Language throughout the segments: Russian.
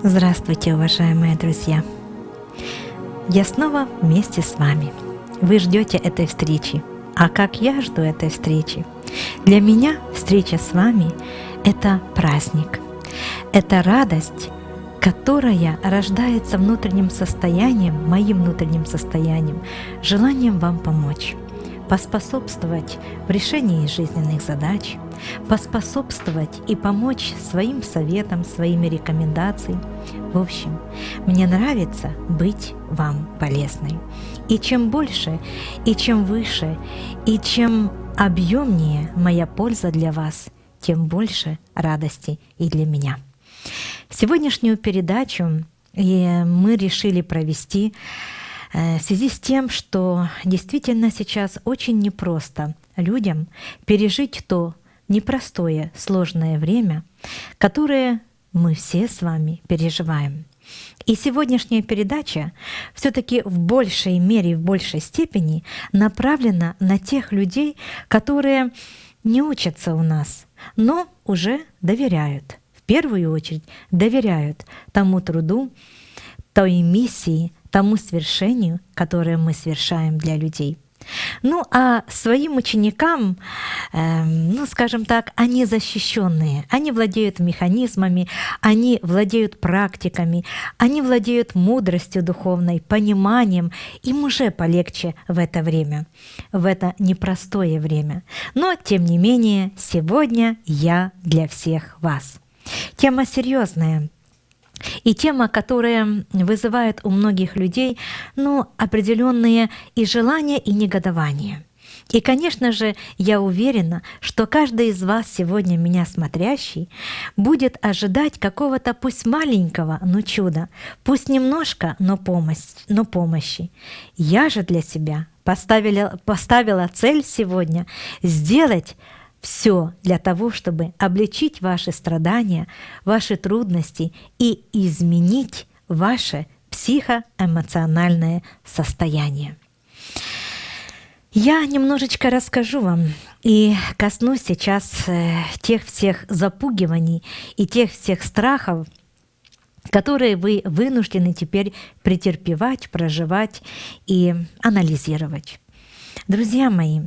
Здравствуйте, уважаемые друзья! Я снова вместе с вами. Вы ждете этой встречи. А как я жду этой встречи? Для меня встреча с вами — это праздник. Это радость, которая рождается внутренним состоянием, моим внутренним состоянием, желанием вам помочь, поспособствовать в решении жизненных задач, поспособствовать и помочь своим советам, своими рекомендациями. В общем, мне нравится быть вам полезной. И чем больше, и чем выше, и чем объемнее моя польза для вас, тем больше радости и для меня. Сегодняшнюю передачу мы решили провести в связи с тем, что действительно сейчас очень непросто людям пережить то непростое, сложное время, которое мы все с вами переживаем. И сегодняшняя передача все-таки в большей мере, в большей степени направлена на тех людей, которые не учатся у нас, но уже доверяют. В первую очередь доверяют тому труду, той миссии, тому свершению, которое мы совершаем для людей. Ну а своим ученикам, скажем так, они защищенные, они владеют механизмами, они владеют практиками, они владеют мудростью духовной, пониманием, им уже полегче в это время, в это непростое время. Но тем не менее, сегодня я для всех вас. Тема серьезная. И тема, которая вызывает у многих людей определенные и желания, и негодования. И, конечно же, я уверена, что каждый из вас, сегодня меня смотрящий, будет ожидать какого-то пусть маленького, но чуда, пусть немножко, но помощи. Я же для себя поставила цель сегодня сделать все для того, чтобы облегчить ваши страдания, ваши трудности и изменить ваше психоэмоциональное состояние. Я немножечко расскажу вам и коснусь сейчас тех всех запугиваний и тех всех страхов, которые вы вынуждены теперь претерпевать, проживать и анализировать. Друзья мои,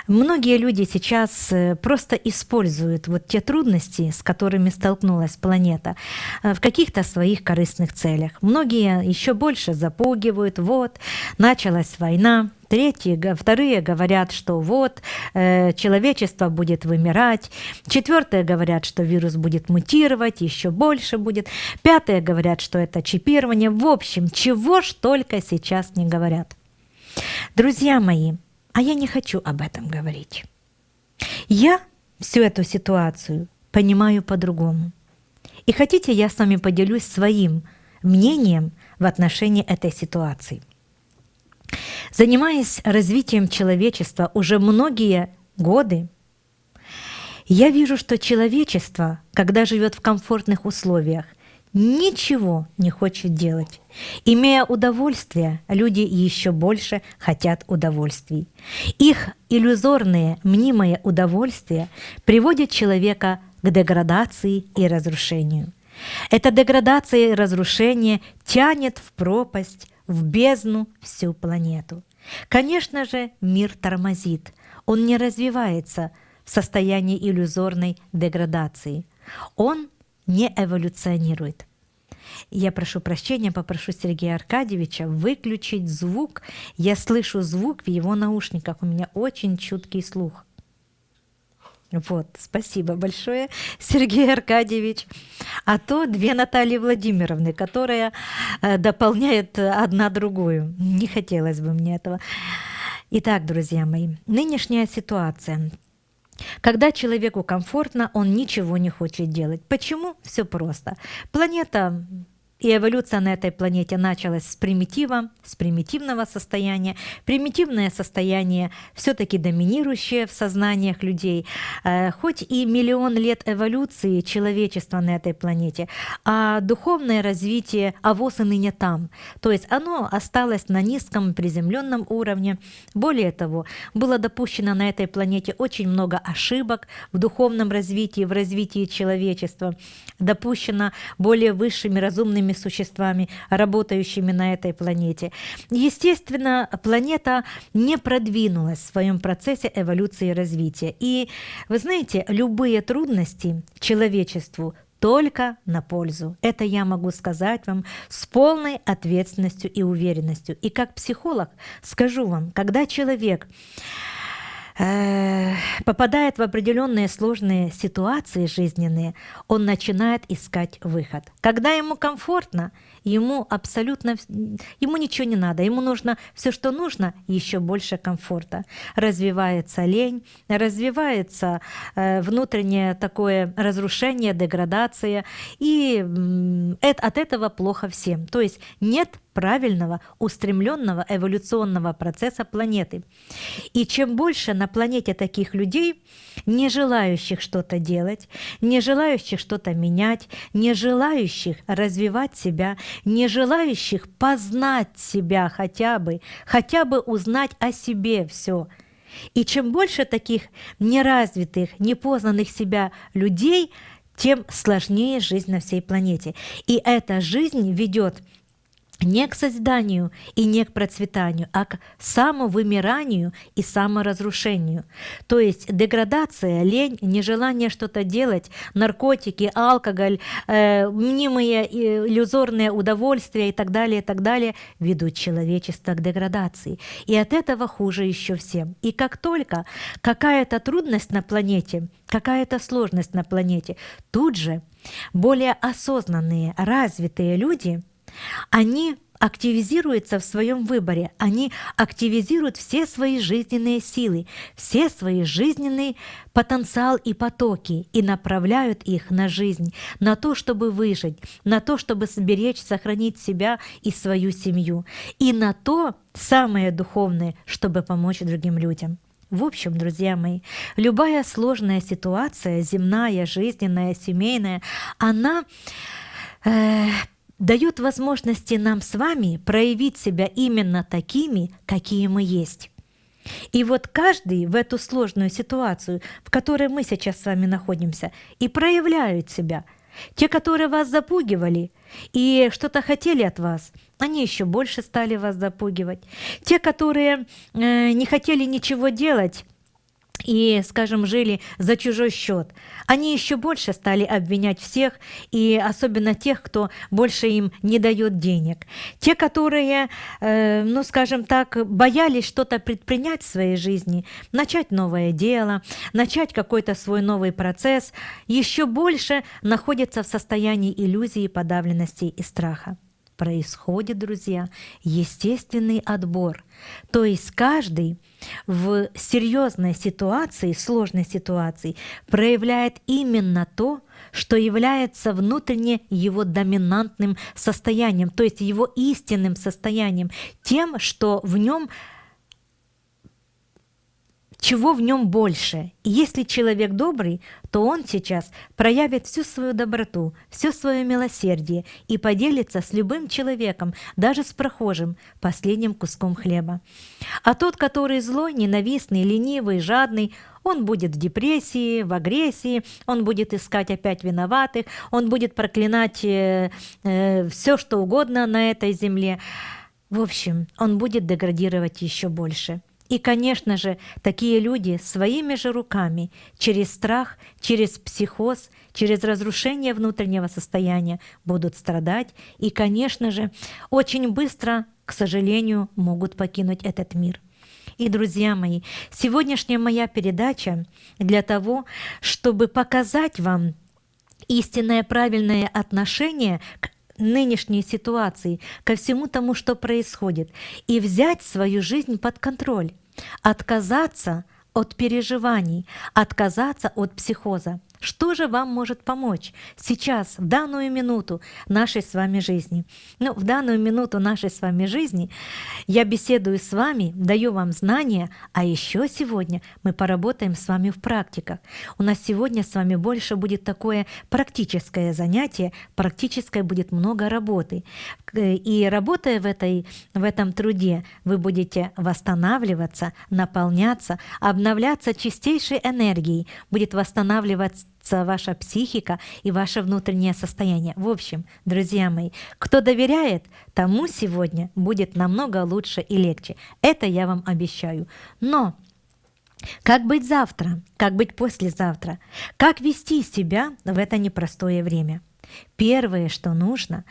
многие люди сейчас просто используют те трудности, с которыми столкнулась планета, в каких-то своих корыстных целях. Многие еще больше запугивают: началась война. Вторые говорят, что человечество будет вымирать. Четвертые говорят, что вирус будет мутировать, еще больше будет. Пятые говорят, что это чипирование. В общем, чего ж только сейчас не говорят. Друзья мои, а я не хочу об этом говорить. Я всю эту ситуацию понимаю по-другому. И хотите, я с вами поделюсь своим мнением в отношении этой ситуации. Занимаясь развитием человечества уже многие годы, я вижу, что человечество, когда живет в комфортных условиях, ничего не хочет делать. Имея удовольствие, люди еще больше хотят удовольствий. Их иллюзорное, мнимое удовольствие приводит человека к деградации и разрушению. Эта деградация и разрушение тянет в пропасть, в бездну всю планету. Конечно же, мир тормозит. Он не развивается в состоянии иллюзорной деградации. Он не эволюционирует. Я прошу прощения, попрошу Сергея Аркадьевича выключить звук. Я слышу звук в его наушниках. У меня очень чуткий слух. Спасибо большое, Сергей Аркадьевич. А то две Натальи Владимировны, которые дополняют одна другую. Не хотелось бы мне этого. Итак, друзья мои, нынешняя ситуация. Когда человеку комфортно, он ничего не хочет делать. Почему? Все просто. Планета И эволюция на этой планете началась с примитива, с примитивного состояния. Примитивное состояние все-таки доминирующее в сознаниях людей. Хоть и миллион лет эволюции человечества на этой планете, а духовное развитие авось и ныне там. То есть оно осталось на низком приземленном уровне. Более того, было допущено на этой планете очень много ошибок в духовном развитии, в развитии человечества. Допущено более высшими разумными существами, работающими на этой планете. Естественно, планета не продвинулась в своем процессе эволюции и развития. И вы знаете, любые трудности человечеству только на пользу. Это я могу сказать вам с полной ответственностью и уверенностью. И как психолог скажу вам, когда человек попадает в определенные сложные ситуации жизненные, он начинает искать выход. Когда ему комфортно, ему ничего не надо, ему нужно все, что нужно, еще больше комфорта. Развивается лень, развивается внутреннее такое разрушение, деградация, и от этого плохо всем. То есть нет правильного, устремленного эволюционного процесса планеты. И чем больше на планете таких людей, не желающих что-то делать, не желающих что-то менять, не желающих развивать себя, не желающих познать себя хотя бы узнать о себе все. И чем больше таких неразвитых, непознанных себя людей, тем сложнее жизнь на всей планете. И эта жизнь ведет не к созиданию и не к процветанию, а к самовымиранию и саморазрушению. То есть деградация, лень, нежелание что-то делать, наркотики, алкоголь, мнимые иллюзорные удовольствия и так далее ведут человечество к деградации. И от этого хуже еще всем. И как только какая-то трудность на планете, какая-то сложность на планете, тут же более осознанные, развитые люди, они активизируются в своем выборе, они активизируют все свои жизненные силы, все свои жизненный потенциал и потоки и направляют их на жизнь, на то, чтобы выжить, на то, чтобы сберечь, сохранить себя и свою семью, и на то самое духовное, чтобы помочь другим людям. В общем, друзья мои, любая сложная ситуация, земная, жизненная, семейная, она дает возможности нам с вами проявить себя именно такими, какие мы есть. И вот каждый в эту сложную ситуацию, в которой мы сейчас с вами находимся, и проявляют себя. Те, которые вас запугивали и что-то хотели от вас, они еще больше стали вас запугивать. Те, которые не хотели ничего делать, и, скажем, жили за чужой счет, они еще больше стали обвинять всех, и особенно тех, кто больше им не дает денег. Те, которые, скажем так, боялись что-то предпринять в своей жизни, начать новое дело, начать какой-то свой новый процесс, еще больше находятся в состоянии иллюзии, подавленности и страха. Происходит, друзья, естественный отбор. То есть каждый в серьезной ситуации, сложной ситуации проявляет именно то, что является внутренне его доминантным состоянием, то есть его истинным состоянием, тем, что в нем, чего в нем больше. И если человек добрый, то он сейчас проявит всю свою доброту, все свое милосердие и поделится с любым человеком, даже с прохожим, последним куском хлеба. А тот, который злой, ненавистный, ленивый, жадный, он будет в депрессии, в агрессии, он будет искать опять виноватых, он будет проклинать все, что угодно на этой земле. В общем, он будет деградировать еще больше. И, конечно же, такие люди своими же руками, через страх, через психоз, через разрушение внутреннего состояния будут страдать и, конечно же, очень быстро, к сожалению, могут покинуть этот мир. И, друзья мои, сегодняшняя моя передача для того, чтобы показать вам истинное правильное отношение к нынешней ситуации, ко всему тому, что происходит, и взять свою жизнь под контроль, отказаться от переживаний, отказаться от психоза. Что же вам может помочь сейчас, в данную минуту нашей с вами жизни? Ну, в данную минуту нашей с вами жизни я беседую с вами, даю вам знания, а еще сегодня мы поработаем с вами в практиках. У нас сегодня с вами больше будет такое практическое занятие, практическое будет много работы. И работая в этом труде, вы будете восстанавливаться, наполняться, обновляться чистейшей энергией, будет восстанавливаться ваша психика и ваше внутреннее состояние. В общем, друзья мои, кто доверяет, тому сегодня будет намного лучше и легче. Это я вам обещаю. Но как быть завтра? Как быть послезавтра? Как вести себя в это непростое время? Первое, что нужно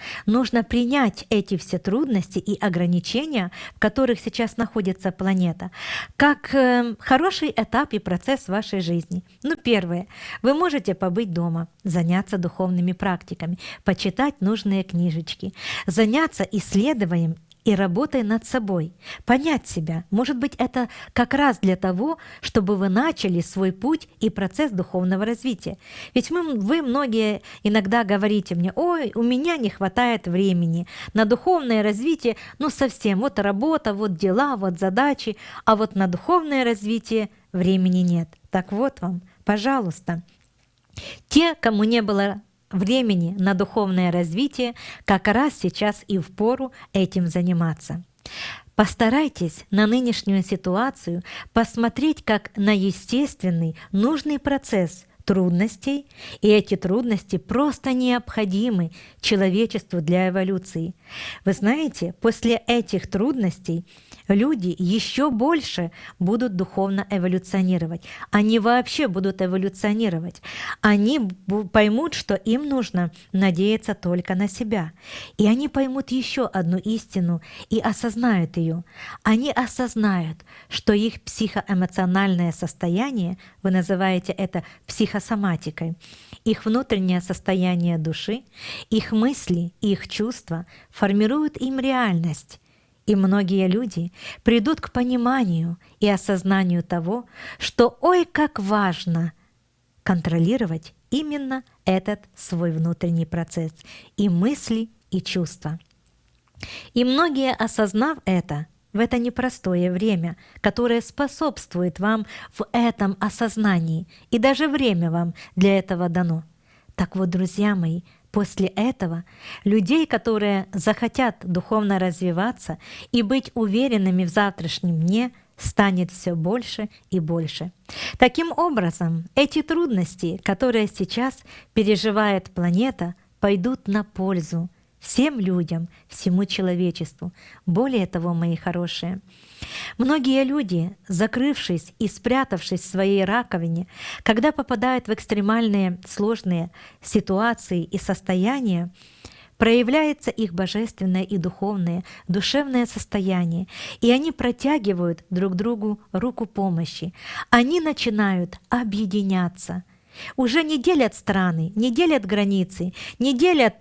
принять эти все трудности и ограничения, в которых сейчас находится планета, как хороший этап и процесс вашей жизни. Ну, первое, вы можете побыть дома, заняться духовными практиками, почитать нужные книжечки, заняться исследованием и работой над собой, понять себя. Может быть, это как раз для того, чтобы вы начали свой путь и процесс духовного развития. Ведь вы многие иногда говорите мне: ой, у меня не хватает времени на духовное развитие, ну совсем, вот работа, вот дела, вот задачи, а вот на духовное развитие времени нет. Так вот вам, пожалуйста, те, кому не было времени на духовное развитие, как раз сейчас и впору этим заниматься. Постарайтесь на нынешнюю ситуацию посмотреть как на естественный, нужный процесс трудностей, и эти трудности просто необходимы человечеству для эволюции. Вы знаете, после этих трудностей люди еще больше будут духовно эволюционировать. Они вообще будут эволюционировать. Они поймут, что им нужно надеяться только на себя. И они поймут еще одну истину и осознают ее. Они осознают, что их психоэмоциональное состояние, вы называете это психосоматикой, их внутреннее состояние души, их мысли, их чувства формируют им реальность. И многие люди придут к пониманию и осознанию того, что ой, как важно контролировать именно этот свой внутренний процесс и мысли, и чувства. И многие, осознав это, в это непростое время, которое способствует вам в этом осознании, и даже время вам для этого дано. Так вот, друзья мои, после этого людей, которые захотят духовно развиваться и быть уверенными в завтрашнем дне, станет все больше и больше. Таким образом, эти трудности, которые сейчас переживает планета, пойдут на пользу всем людям, всему человечеству. Более того, мои хорошие, многие люди, закрывшись и спрятавшись в своей раковине, когда попадают в экстремальные сложные ситуации и состояния, проявляется их божественное и духовное, душевное состояние, и они протягивают друг другу руку помощи. Они начинают объединяться. Уже не делят страны, не делят границы, не делят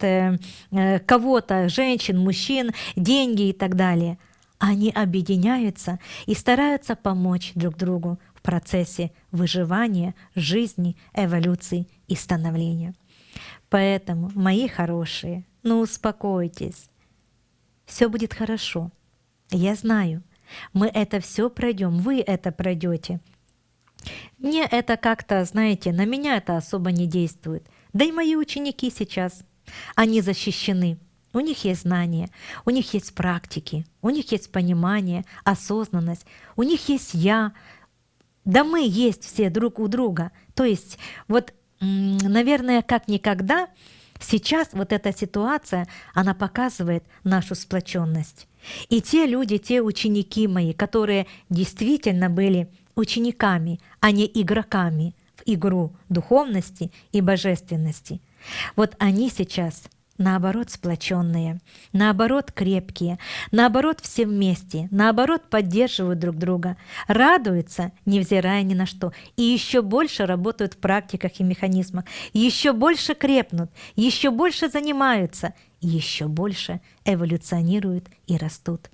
кого-то, женщин, мужчин, деньги и так далее. Они объединяются и стараются помочь друг другу в процессе выживания, жизни, эволюции и становления. Поэтому, мои хорошие, ну успокойтесь, все будет хорошо. Я знаю, мы это все пройдем, вы это пройдете. Мне это как-то, знаете, на меня это особо не действует. Да и мои ученики сейчас, они защищены. У них есть знания, у них есть практики, у них есть понимание, осознанность, у них есть я. Да мы есть все друг у друга. То есть вот, наверное, как никогда сейчас вот эта ситуация, она показывает нашу сплоченность. И те люди, те ученики мои, которые действительно были учениками, а не игроками в игру духовности и божественности. Вот они сейчас наоборот сплоченные, наоборот крепкие, наоборот все вместе, наоборот поддерживают друг друга, радуются, невзирая ни на что, и еще больше работают в практиках и механизмах, еще больше крепнут, еще больше занимаются, еще больше эволюционируют и растут.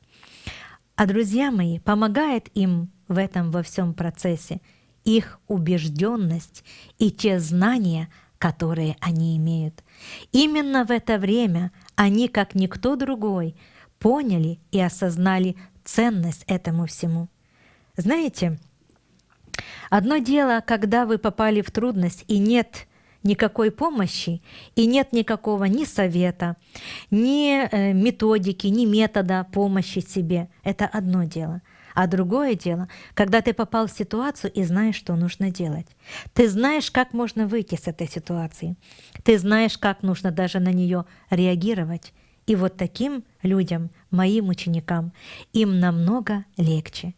А друзья мои, помогает им в этом во всем процессе их убежденность и те знания, которые они имеют. Именно в это время они, как никто другой, поняли и осознали ценность этому всему. Знаете, одно дело, когда вы попали в трудность и нет никакой помощи, и нет никакого ни совета, ни методики, ни метода помощи себе. Это одно дело. А другое дело, когда ты попал в ситуацию и знаешь, что нужно делать. Ты знаешь, как можно выйти с этой ситуации. Ты знаешь, как нужно даже на нее реагировать. И вот таким людям, моим ученикам, им намного легче.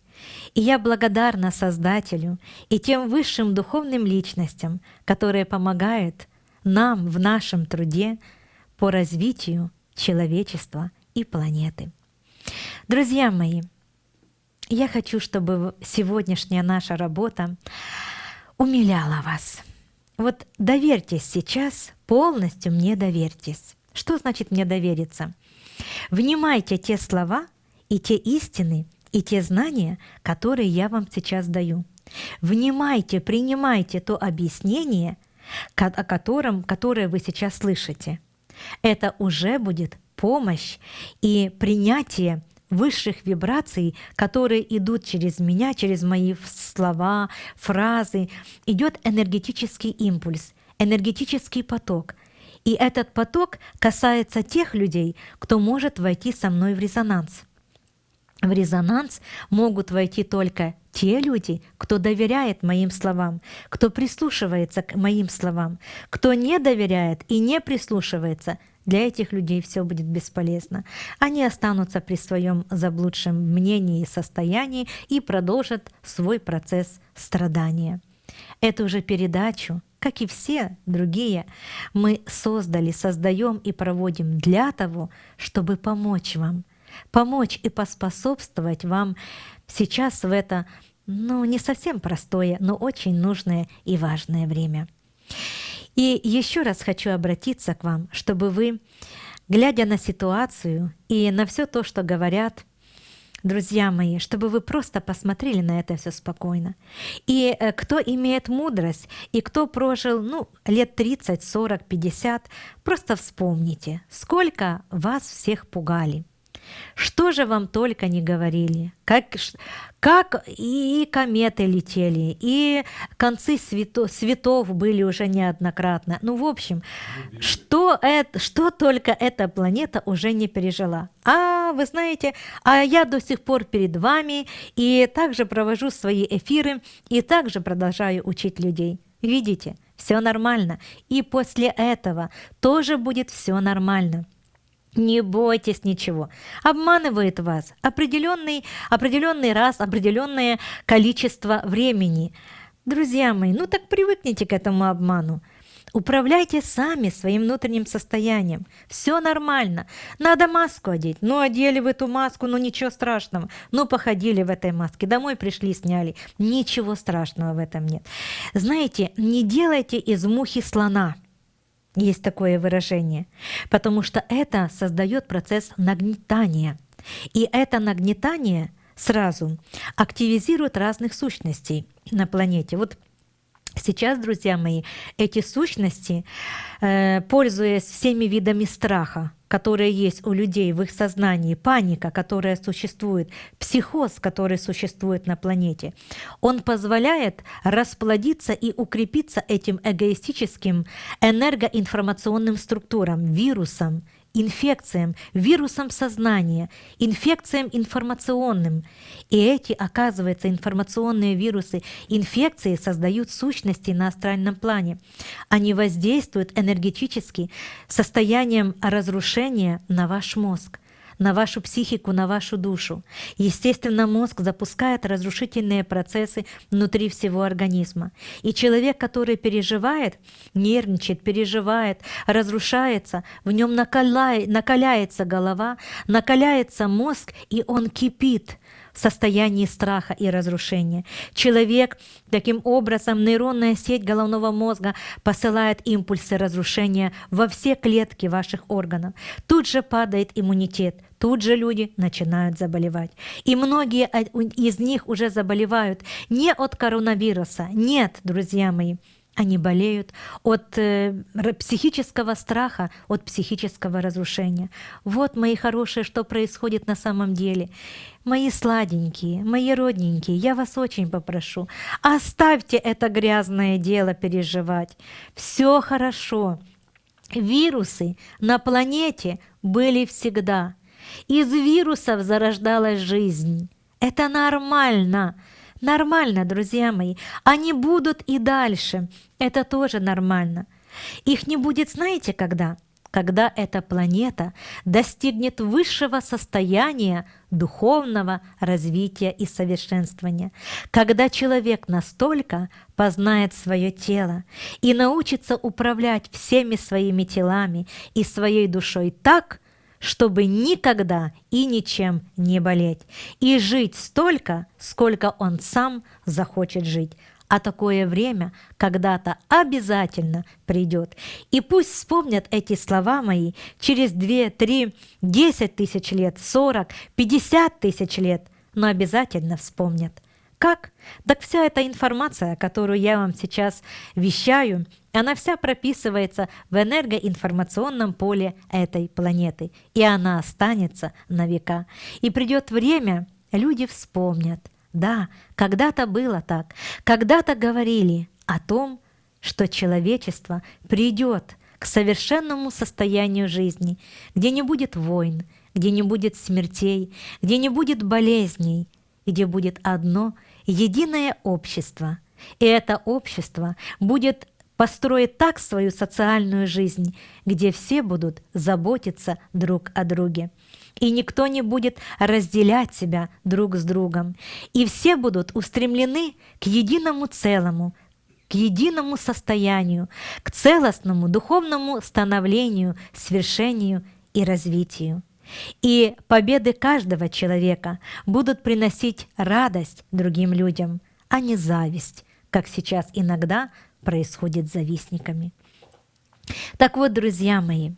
И я благодарна Создателю и тем высшим духовным личностям, которые помогают нам в нашем труде по развитию человечества и планеты. Друзья мои, я хочу, чтобы сегодняшняя наша работа умиляла вас. Вот доверьтесь сейчас, полностью мне доверьтесь. Что значит мне довериться? Внимайте те слова и те истины, и те знания, которые я вам сейчас даю. Внимайте, принимайте то объяснение, которое вы сейчас слышите. Это уже будет помощь и принятие высших вибраций, которые идут через меня, через мои слова, фразы. Идет энергетический импульс, энергетический поток. И этот поток касается тех людей, кто может войти со мной в резонанс. В резонанс могут войти только те люди, кто доверяет моим словам, кто прислушивается к моим словам. Кто не доверяет и не прислушивается, для этих людей все будет бесполезно. Они останутся при своем заблудшем мнении и состоянии и продолжат свой процесс страдания. Эту же передачу, как и все другие, мы создаем и проводим для того, чтобы помочь вам, помочь и поспособствовать вам сейчас в это, не совсем простое, но очень нужное и важное время. И еще раз хочу обратиться к вам, чтобы вы, глядя на ситуацию и на все то, что говорят, друзья мои, чтобы вы просто посмотрели на это все спокойно. И кто имеет мудрость, и кто прожил лет 30, 40, 50, просто вспомните, сколько вас всех пугали. Что же вам только не говорили, как и кометы летели, и концы светов были уже неоднократно. В общем, что только эта планета уже не пережила. Вы знаете, я до сих пор перед вами, и также провожу свои эфиры, и также продолжаю учить людей. Видите, все нормально. И после этого тоже будет все нормально. Не бойтесь ничего. Обманывает вас определенный раз, определенное количество времени. Друзья мои, так привыкните к этому обману. Управляйте сами своим внутренним состоянием. Все нормально. Надо маску одеть. Одели в эту маску, ничего страшного. Походили в этой маске. Домой пришли, сняли. Ничего страшного в этом нет. Знаете, не делайте из мухи слона. Есть такое выражение, потому что это создает процесс нагнетания. И это нагнетание сразу активизирует разных сущностей на планете. Вот сейчас, друзья мои, эти сущности, пользуясь всеми видами страха, которые есть у людей в их сознании, паника, которая существует, психоз, который существует на планете, он позволяет расплодиться и укрепиться этим эгоистическим энергоинформационным структурам, вирусам, инфекциям, вирусам сознания, инфекциям информационным. И эти, оказывается, информационные вирусы, инфекции создают сущности на астральном плане. Они воздействуют энергетически состоянием разрушения на ваш мозг, на вашу психику, на вашу душу. Естественно, мозг запускает разрушительные процессы внутри всего организма. И человек, который переживает, нервничает, переживает, разрушается, в нем накаляется голова, накаляется мозг, и он кипит в состоянии страха и разрушения. Человек, таким образом, нейронная сеть головного мозга посылает импульсы разрушения во все клетки ваших органов. Тут же падает иммунитет, тут же люди начинают заболевать. И многие из них уже заболевают не от коронавируса. Нет, друзья мои, они болеют от психического страха, от психического разрушения. Вот, мои хорошие, что происходит на самом деле. Мои сладенькие, мои родненькие, я вас очень попрошу, оставьте это грязное дело переживать. Все хорошо. Вирусы на планете были всегда. Из вирусов зарождалась жизнь. Это нормально. Нормально, друзья мои. Они будут и дальше. Это тоже нормально. Их не будет, знаете, когда? Когда эта планета достигнет высшего состояния духовного развития и совершенствования. Когда человек настолько познает свое тело и научится управлять всеми своими телами и своей душой так, чтобы никогда и ничем не болеть, и жить столько, сколько он сам захочет жить. А такое время когда-то обязательно придет. И пусть вспомнят эти слова мои через 2, 3, 10 тысяч лет, 40, 50 тысяч лет, но обязательно вспомнят. Как? Так вся эта информация, которую я вам сейчас вещаю, она вся прописывается в энергоинформационном поле этой планеты, и она останется на века. И придет время, люди вспомнят. Да, когда-то было так, когда-то говорили о том, что человечество придет к совершенному состоянию жизни, где не будет войн, где не будет смертей, где не будет болезней, где будет одно единое общество. И это общество будет построить так свою социальную жизнь, где все будут заботиться друг о друге. И никто не будет разделять себя друг с другом. И все будут устремлены к единому целому, к единому состоянию, к целостному духовному становлению, свершению и развитию. И победы каждого человека будут приносить радость другим людям, а не зависть, как сейчас иногда происходит с завистниками. Так вот, друзья мои,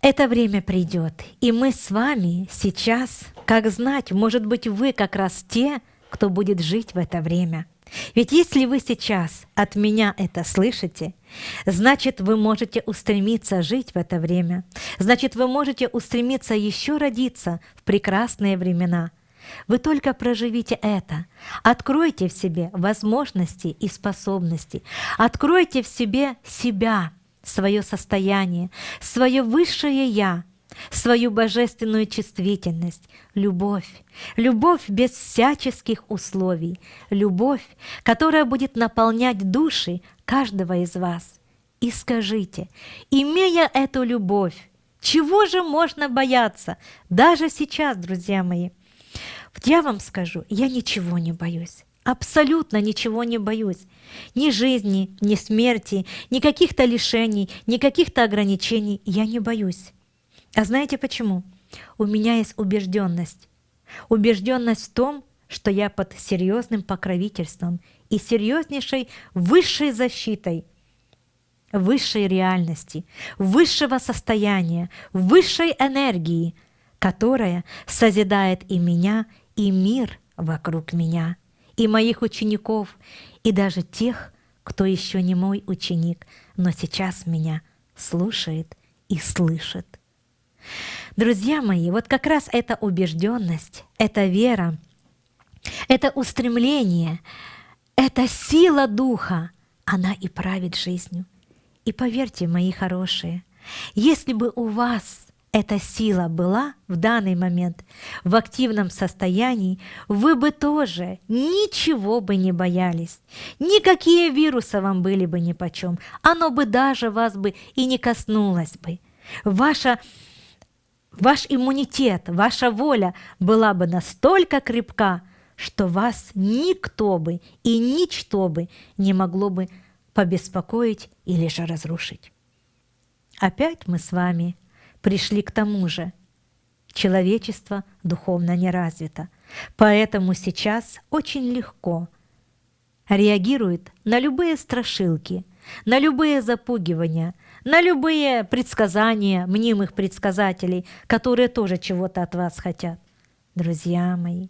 это время придет, и мы с вами сейчас, как знать, может быть, вы как раз те, кто будет жить в это время. Ведь если вы сейчас от меня это слышите, значит, вы можете устремиться жить в это время. Значит, вы можете устремиться еще родиться в прекрасные времена. Вы только проживите это. Откройте в себе возможности и способности. Откройте в себе себя, свое состояние, свое высшее «Я», свою божественную чувствительность, любовь, любовь без всяческих условий, любовь, которая будет наполнять души каждого из вас. И скажите, имея эту любовь, чего же можно бояться даже сейчас, друзья мои? Я вам скажу, я ничего не боюсь. Абсолютно ничего не боюсь. Ни жизни, ни смерти, ни каких-то лишений, ни каких-то ограничений я не боюсь. А знаете почему? У меня есть убежденность. Убежденность в том, что я под серьезным покровительством и серьезнейшей высшей защитой, высшей реальности, высшего состояния, высшей энергии, которая созидает и меня, и мир вокруг меня, и моих учеников, и даже тех, кто еще не мой ученик, но сейчас меня слушает и слышит. Друзья мои, вот как раз эта убежденность, эта вера, это устремление, эта сила духа, она и правит жизнью. И поверьте, мои хорошие, если бы у вас эта сила была в данный момент в активном состоянии, вы бы тоже ничего бы не боялись. Никакие вирусы вам были бы нипочем. Оно бы даже вас бы и не коснулось бы. Ваш иммунитет, ваша воля была бы настолько крепка, что вас никто бы и ничто бы не могло бы побеспокоить или же разрушить. Опять мы с вами пришли к тому же. Человечество духовно не развито. Поэтому сейчас очень легко реагирует на любые страшилки, на любые запугивания, на любые предсказания мнимых предсказателей, которые тоже чего-то от вас хотят. Друзья мои,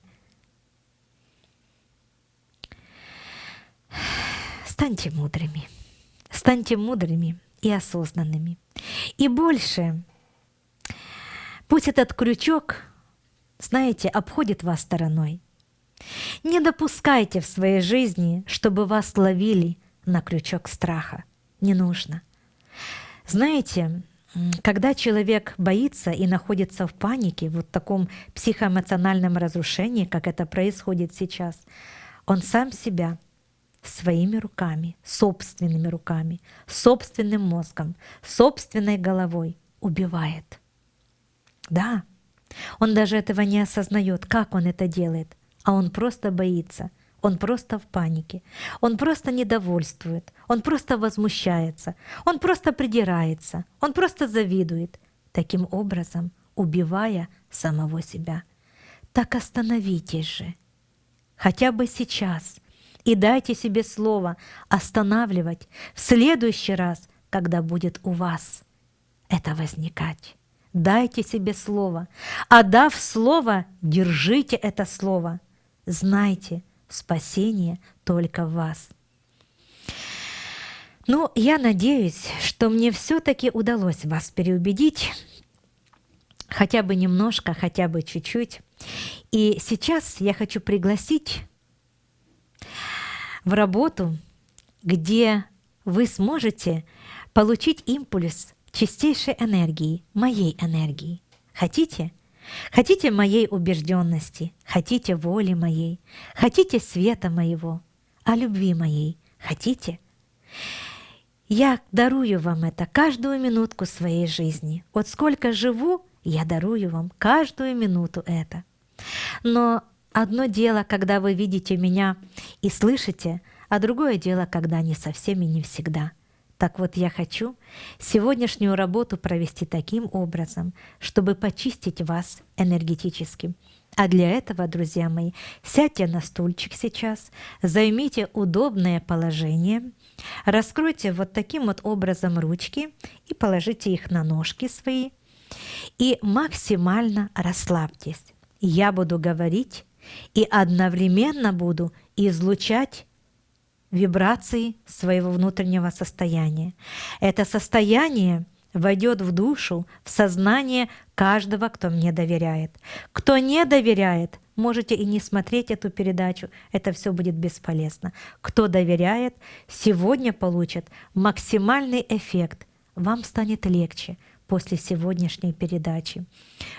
станьте мудрыми и осознанными. И больше пусть этот крючок, знаете, обходит вас стороной. Не допускайте в своей жизни, чтобы вас ловили на крючок страха. Не нужно. Знаете, когда человек боится и находится в панике, вот в таком психоэмоциональном разрушении, как это происходит сейчас, он сам себя своими руками, собственным мозгом, собственной головой убивает. Да, он даже этого не осознает, как он это делает, а он просто боится, он просто в панике, он просто недовольствует, он просто возмущается, он просто придирается, он просто завидует, таким образом убивая самого себя. Так остановитесь же, хотя бы сейчас, и дайте себе слово останавливать в следующий раз, когда будет у вас это возникать. Дайте себе слово, а дав слово, держите это слово. Знайте, спасение только в вас. Ну, я надеюсь, что мне все-таки удалось вас переубедить, хотя бы немножко, хотя бы чуть-чуть. И сейчас я хочу пригласить в работу, где вы сможете получить импульс чистейшей энергии, моей энергии. Хотите? Хотите моей убежденности, хотите воли моей, хотите света моего, а любви моей хотите? Я дарую вам это каждую минутку своей жизни. Вот сколько живу, я дарую вам каждую минуту это. Но одно дело, когда вы видите меня и слышите, а другое дело, когда не совсем и не всегда. Так вот, я хочу сегодняшнюю работу провести таким образом, чтобы почистить вас энергетически. А для этого, друзья мои, сядьте на стульчик сейчас, займите удобное положение, раскройте вот таким вот образом ручки и положите их на ножки свои. И максимально расслабьтесь. Я буду говорить и одновременно буду излучать вибрации своего внутреннего состояния. Это состояние войдет в душу, в сознание каждого, кто мне доверяет. Кто не доверяет, можете и не смотреть эту передачу, это все будет бесполезно. Кто доверяет, сегодня получит максимальный эффект. Вам станет легче после сегодняшней передачи.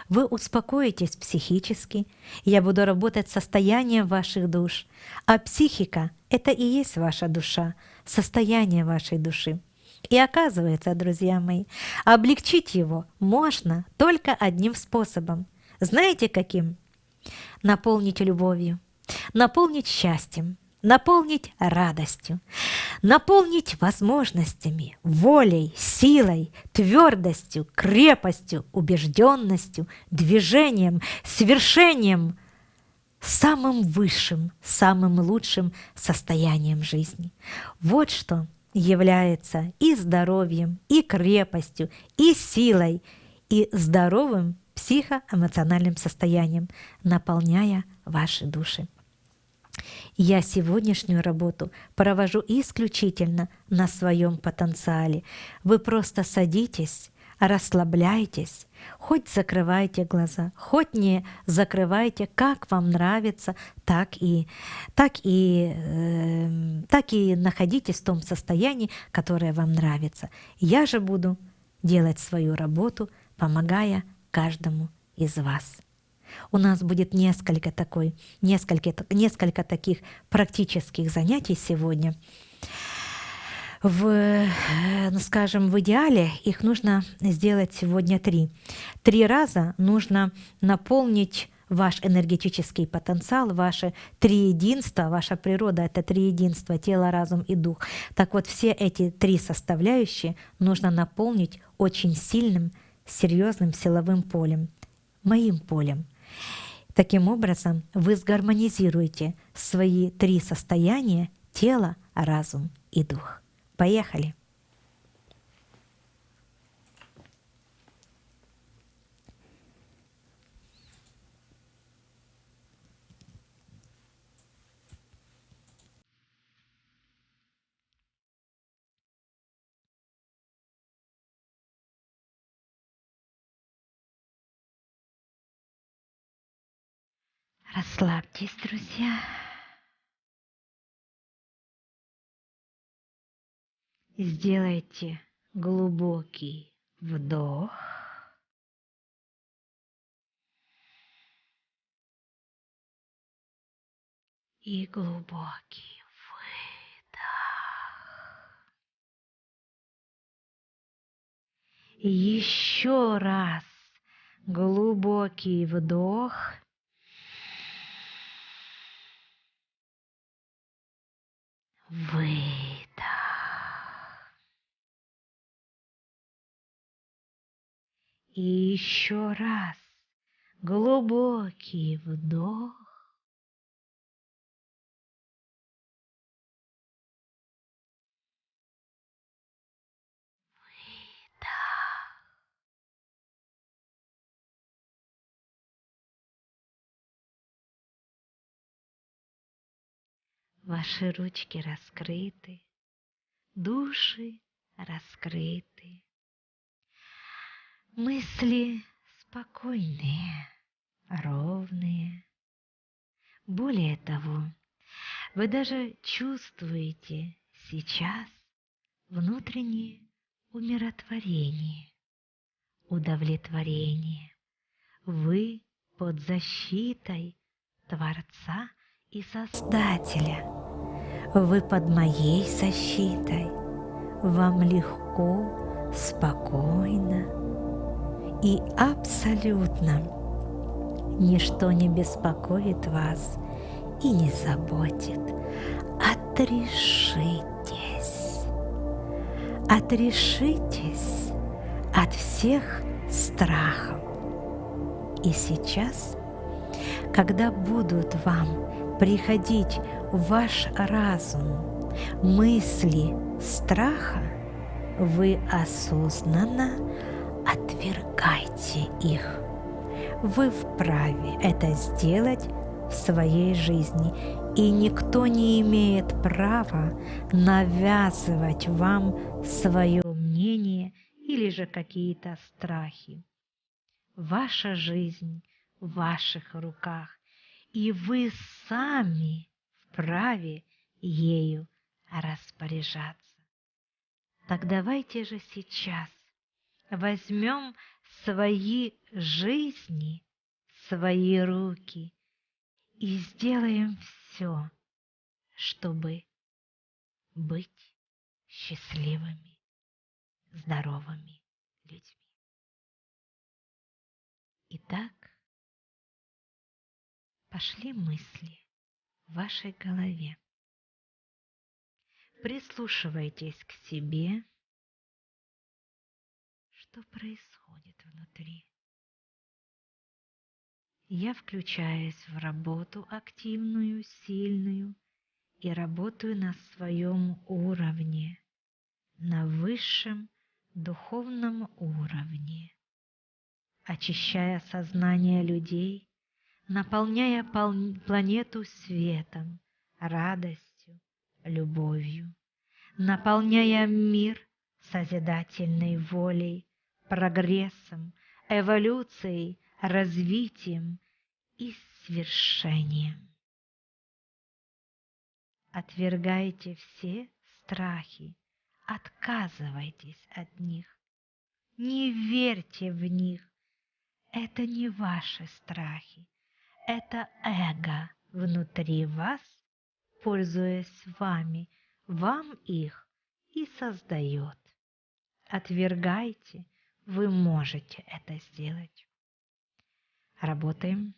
Вы успокоитесь психически, я буду работать с состоянием ваших душ, а психика — это и есть ваша душа, состояние вашей души. И оказывается, друзья мои, облегчить его можно только одним способом. Знаете каким? Наполнить любовью, наполнить счастьем, наполнить радостью, наполнить возможностями, волей, силой, твердостью, крепостью, убежденностью, движением, свершением, самым высшим, самым лучшим состоянием жизни. Вот что является и здоровьем, и крепостью, и силой, и здоровым психоэмоциональным состоянием, наполняя ваши души. Я сегодняшнюю работу провожу исключительно на своем потенциале. Вы просто садитесь, расслабляйтесь, хоть закрывайте глаза, хоть не закрывайте, как вам нравится, так и находитесь в том состоянии, которое вам нравится. Я же буду делать свою работу, помогая каждому из вас. У нас будет несколько таких практических занятий сегодня. Скажем, в идеале их нужно сделать сегодня 3. 3 раза нужно наполнить ваш энергетический потенциал, ваше триединство, ваша природа — это триединство, тело, разум и дух. Так вот, все эти 3 составляющие нужно наполнить очень сильным, серьезным силовым полем, моим полем. Таким образом, вы сгармонизируете свои три состояния — тело, разум и дух. Поехали! Расслабьтесь, друзья. Сделайте глубокий вдох и глубокий выдох. И еще раз глубокий вдох. Выдох. И еще раз глубокий вдох. Ваши ручки раскрыты, души раскрыты, мысли спокойные, ровные. Более того, вы даже чувствуете сейчас внутреннее умиротворение, удовлетворение. Вы под защитой Творца и Создателя. Вы под моей защитой. Вам легко, спокойно и абсолютно ничто не беспокоит вас и не заботит. Отрешитесь. Отрешитесь от всех страхов. И сейчас, когда будут вам приходить в ваш разум мысли страха, вы осознанно отвергайте их. Вы вправе это сделать в своей жизни, и никто не имеет права навязывать вам свое мнение или же какие-то страхи. Ваша жизнь в ваших руках, и вы сами вправе ею распоряжаться. Так давайте же сейчас возьмем свои жизни, свои руки и сделаем все, чтобы быть счастливыми, здоровыми людьми. Итак, пошли мысли в вашей голове. Прислушивайтесь к себе, что происходит внутри. Я включаюсь в работу активную, сильную и работаю на своем уровне, на высшем духовном уровне, очищая сознание людей, наполняя планету светом, радостью, любовью, наполняя мир созидательной волей, прогрессом, эволюцией, развитием и свершением. Отвергайте все страхи, отказывайтесь от них, не верьте в них. Это не ваши страхи, это эго внутри вас, пользуясь вами, вам их и создает. Отвергайте, вы можете это сделать. Работаем.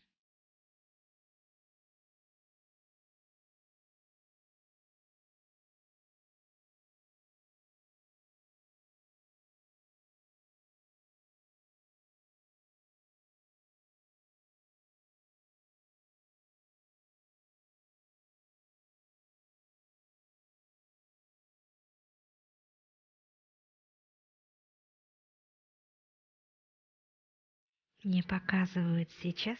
мне показывают сейчас,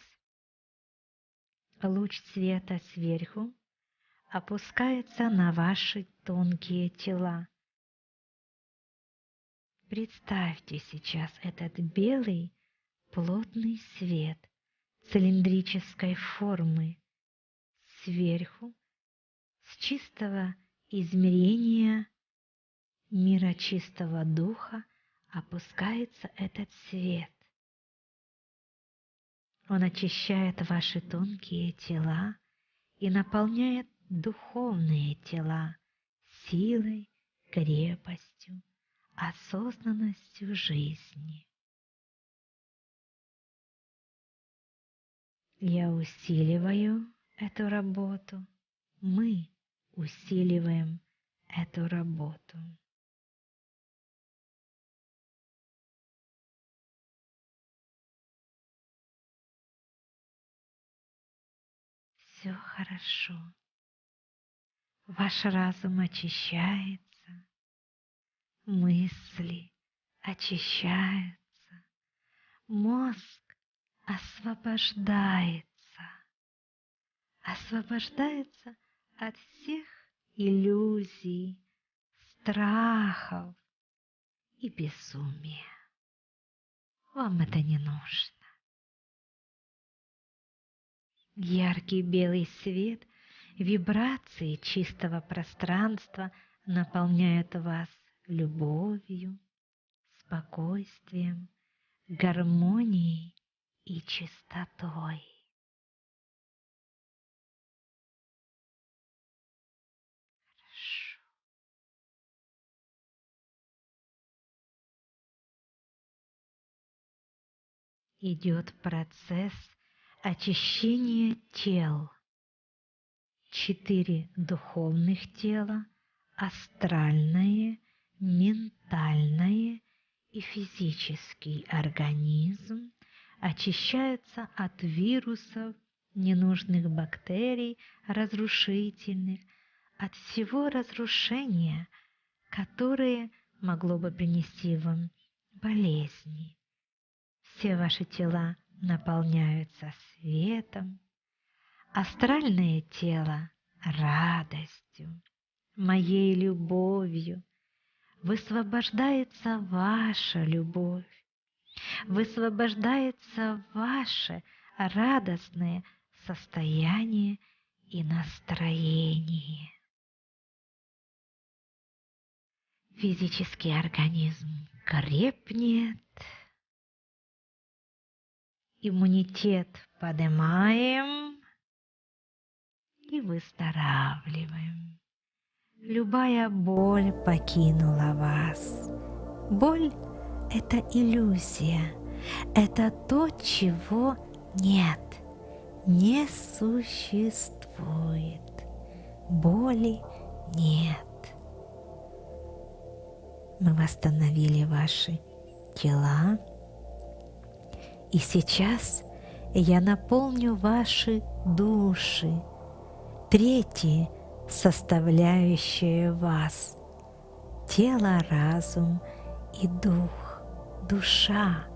луч света сверху опускается на ваши тонкие тела. Представьте сейчас этот белый плотный свет цилиндрической формы сверху, с чистого измерения мира чистого духа опускается этот свет. Он очищает ваши тонкие тела и наполняет духовные тела силой, крепостью, осознанностью жизни. Я усиливаю эту работу, мы усиливаем эту работу. Все хорошо. Ваш разум очищается, мысли очищаются, мозг освобождается от всех иллюзий, страхов и безумия. Вам это не нужно. Яркий белый свет, вибрации чистого пространства наполняют вас любовью, спокойствием, гармонией и чистотой. Хорошо. Идет процесс очищения тел. 4 духовных тела, астральное, ментальное и физический организм очищаются от вирусов, ненужных бактерий, разрушительных, от всего разрушения, которое могло бы принести вам болезни. Все ваши тела наполняются светом, астральное тело радостью, моей любовью. Высвобождается ваша любовь, высвобождается ваше радостное состояние и настроение. Физический организм крепнет, иммунитет поднимаем и выздоравливаем. Любая боль покинула вас. Боль – это иллюзия, это то, чего нет, не существует. Боли нет. Мы восстановили ваши тела, и сейчас я наполню ваши души, третьи составляющие вас, тело, разум и дух, душа.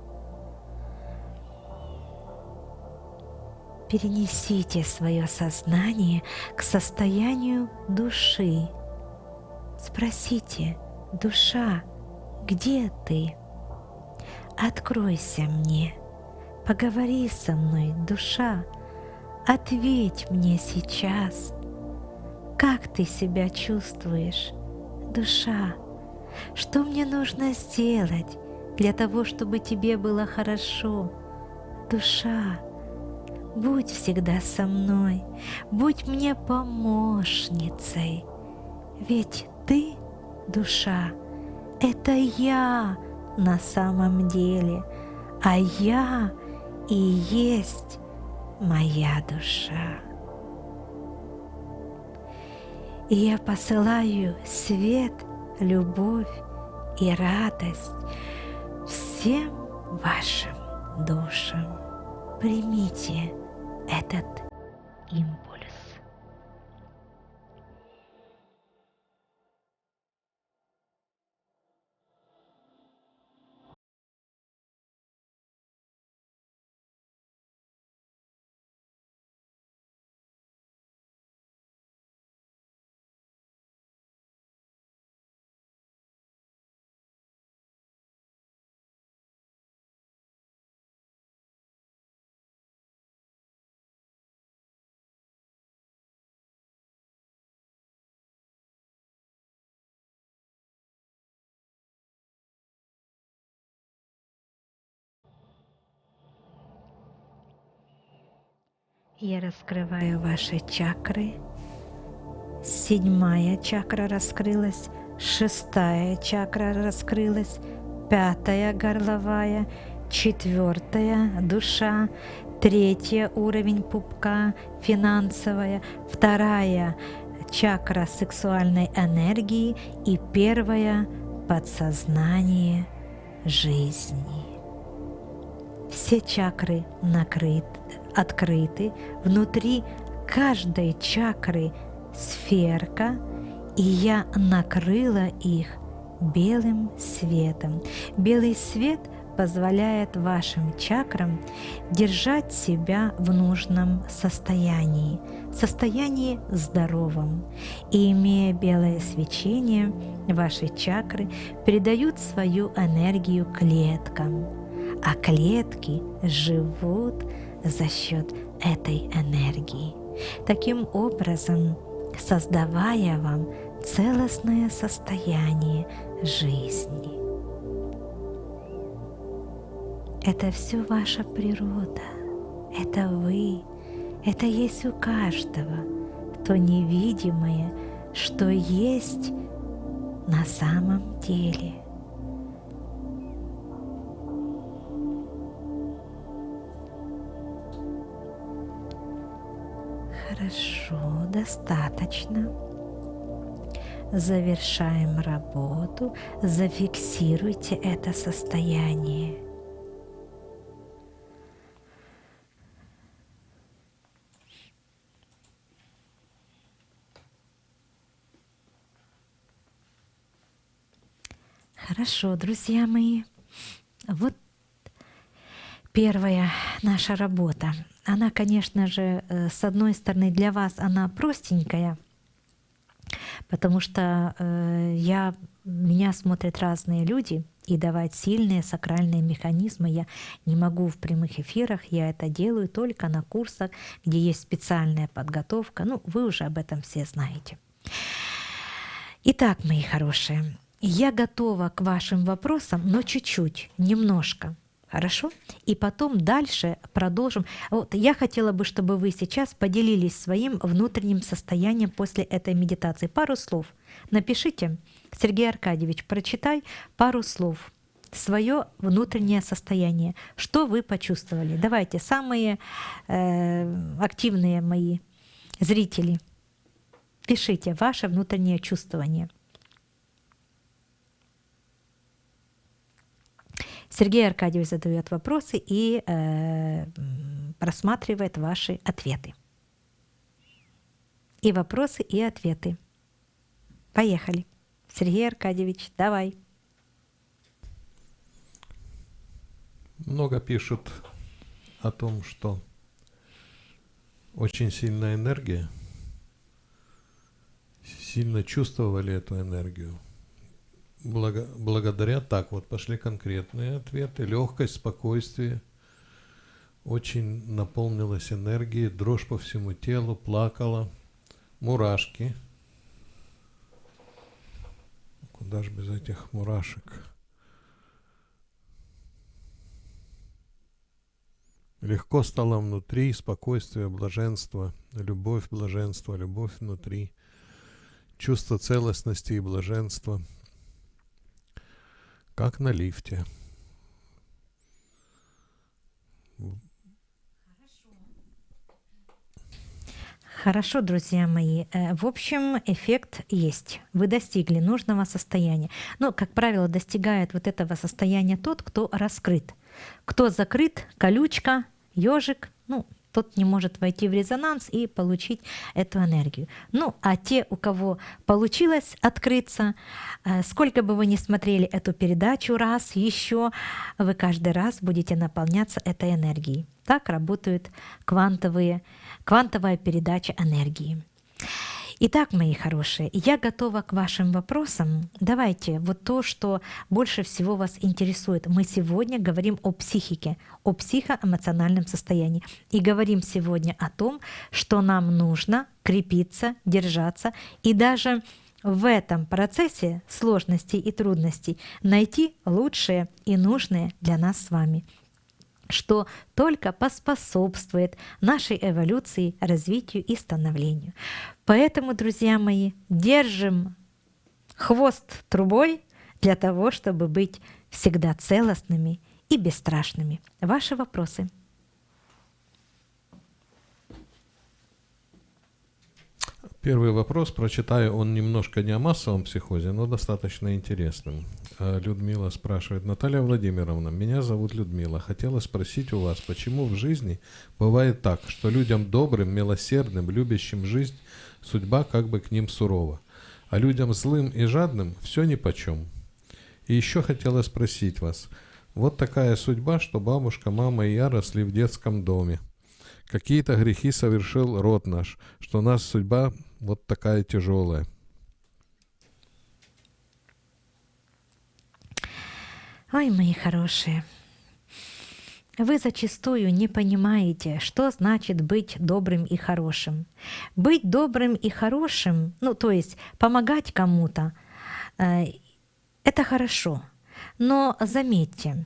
Перенесите свое сознание к состоянию души. Спросите: душа, где ты? Откройся мне, поговори со мной, душа, ответь мне сейчас. Как ты себя чувствуешь, душа? Что мне нужно сделать для того, чтобы тебе было хорошо? Душа, будь всегда со мной, будь мне помощницей. Ведь ты, душа, это я на самом деле, а я и есть моя душа. И я посылаю свет, любовь и радость всем вашим душам. Примите этот импульс. Я раскрываю ваши чакры. 7-я чакра раскрылась, 6-я чакра раскрылась, 5-я горловая, 4-я душа, 3-й уровень пупка, финансовая, 2-я чакра сексуальной энергии и 1-я подсознание жизни. Все чакры открыты, внутри каждой чакры сферка, и я накрыла их белым светом. Белый свет позволяет вашим чакрам держать себя в нужном состоянии здоровом. И имея белое свечение, ваши чакры передают свою энергию клеткам, а клетки живут за счет этой энергии. Таким образом, создавая вам целостное состояние жизни. Это все ваша природа, это вы, это есть у каждого, то невидимое, что есть на самом деле. Хорошо, достаточно. Завершаем работу, зафиксируйте это состояние. Хорошо, друзья мои, вот первая наша работа. Она, конечно же, с одной стороны для вас она простенькая, потому что меня смотрят разные люди, и давать сильные сакральные механизмы я не могу в прямых эфирах, я это делаю только на курсах, где есть специальная подготовка. Ну, вы уже об этом все знаете. Итак, мои хорошие, я готова к вашим вопросам, но чуть-чуть, немножко. Хорошо? И потом дальше продолжим. Вот я хотела бы, чтобы вы сейчас поделились своим внутренним состоянием после этой медитации. Пару слов напишите. Сергей Аркадьевич, прочитай пару слов. Свое внутреннее состояние. Что вы почувствовали? Давайте, самые активные мои зрители, пишите ваше внутреннее чувствование. Сергей Аркадьевич задает вопросы и просматривает ваши ответы. И вопросы, и ответы. Поехали. Сергей Аркадьевич, давай. Много пишут о том, что очень сильная энергия, сильно чувствовали эту энергию. Благодаря так вот пошли конкретные ответы. Легкость, спокойствие. Очень наполнилась энергией, дрожь по всему телу, плакала, мурашки. Куда же без этих мурашек? Легко стало внутри, спокойствие, блаженство, любовь внутри, чувство целостности и блаженства. Как на лифте. Хорошо, друзья мои. В общем, эффект есть. Вы достигли нужного состояния. Но, как правило, достигает вот этого состояния тот, кто раскрыт. Кто закрыт, колючка, ежик, ну, тот не может войти в резонанс и получить эту энергию. Ну, а те, у кого получилось открыться, сколько бы вы ни смотрели эту передачу раз, еще, вы каждый раз будете наполняться этой энергией. Так работает квантовая передача энергии. Итак, мои хорошие, я готова к вашим вопросам. Давайте вот то, что больше всего вас интересует. Мы сегодня говорим о психике, о психоэмоциональном состоянии. И говорим сегодня о том, что нам нужно крепиться, держаться и даже в этом процессе сложностей и трудностей найти лучшее и нужное для нас с вами. что только поспособствует нашей эволюции, развитию и становлению. Поэтому, друзья мои, держим хвост трубой для того, чтобы быть всегда целостными и бесстрашными. Ваши вопросы? Первый вопрос прочитаю, он немножко не о массовом психозе, но достаточно интересным. Людмила спрашивает: Наталья Владимировна, меня зовут Людмила. Хотела спросить у вас, почему в жизни бывает так, что людям добрым, милосердным, любящим жизнь судьба как бы к ним сурова, а людям злым и жадным все нипочем. И еще хотела спросить вас, вот такая судьба, что бабушка, мама и я росли в детском доме. Какие-то грехи совершил род наш, что у нас судьба вот такая тяжелая. Ой, мои хорошие, вы зачастую не понимаете, что значит быть добрым и хорошим. Быть добрым и хорошим, ну то есть помогать кому-то, это хорошо. Но заметьте,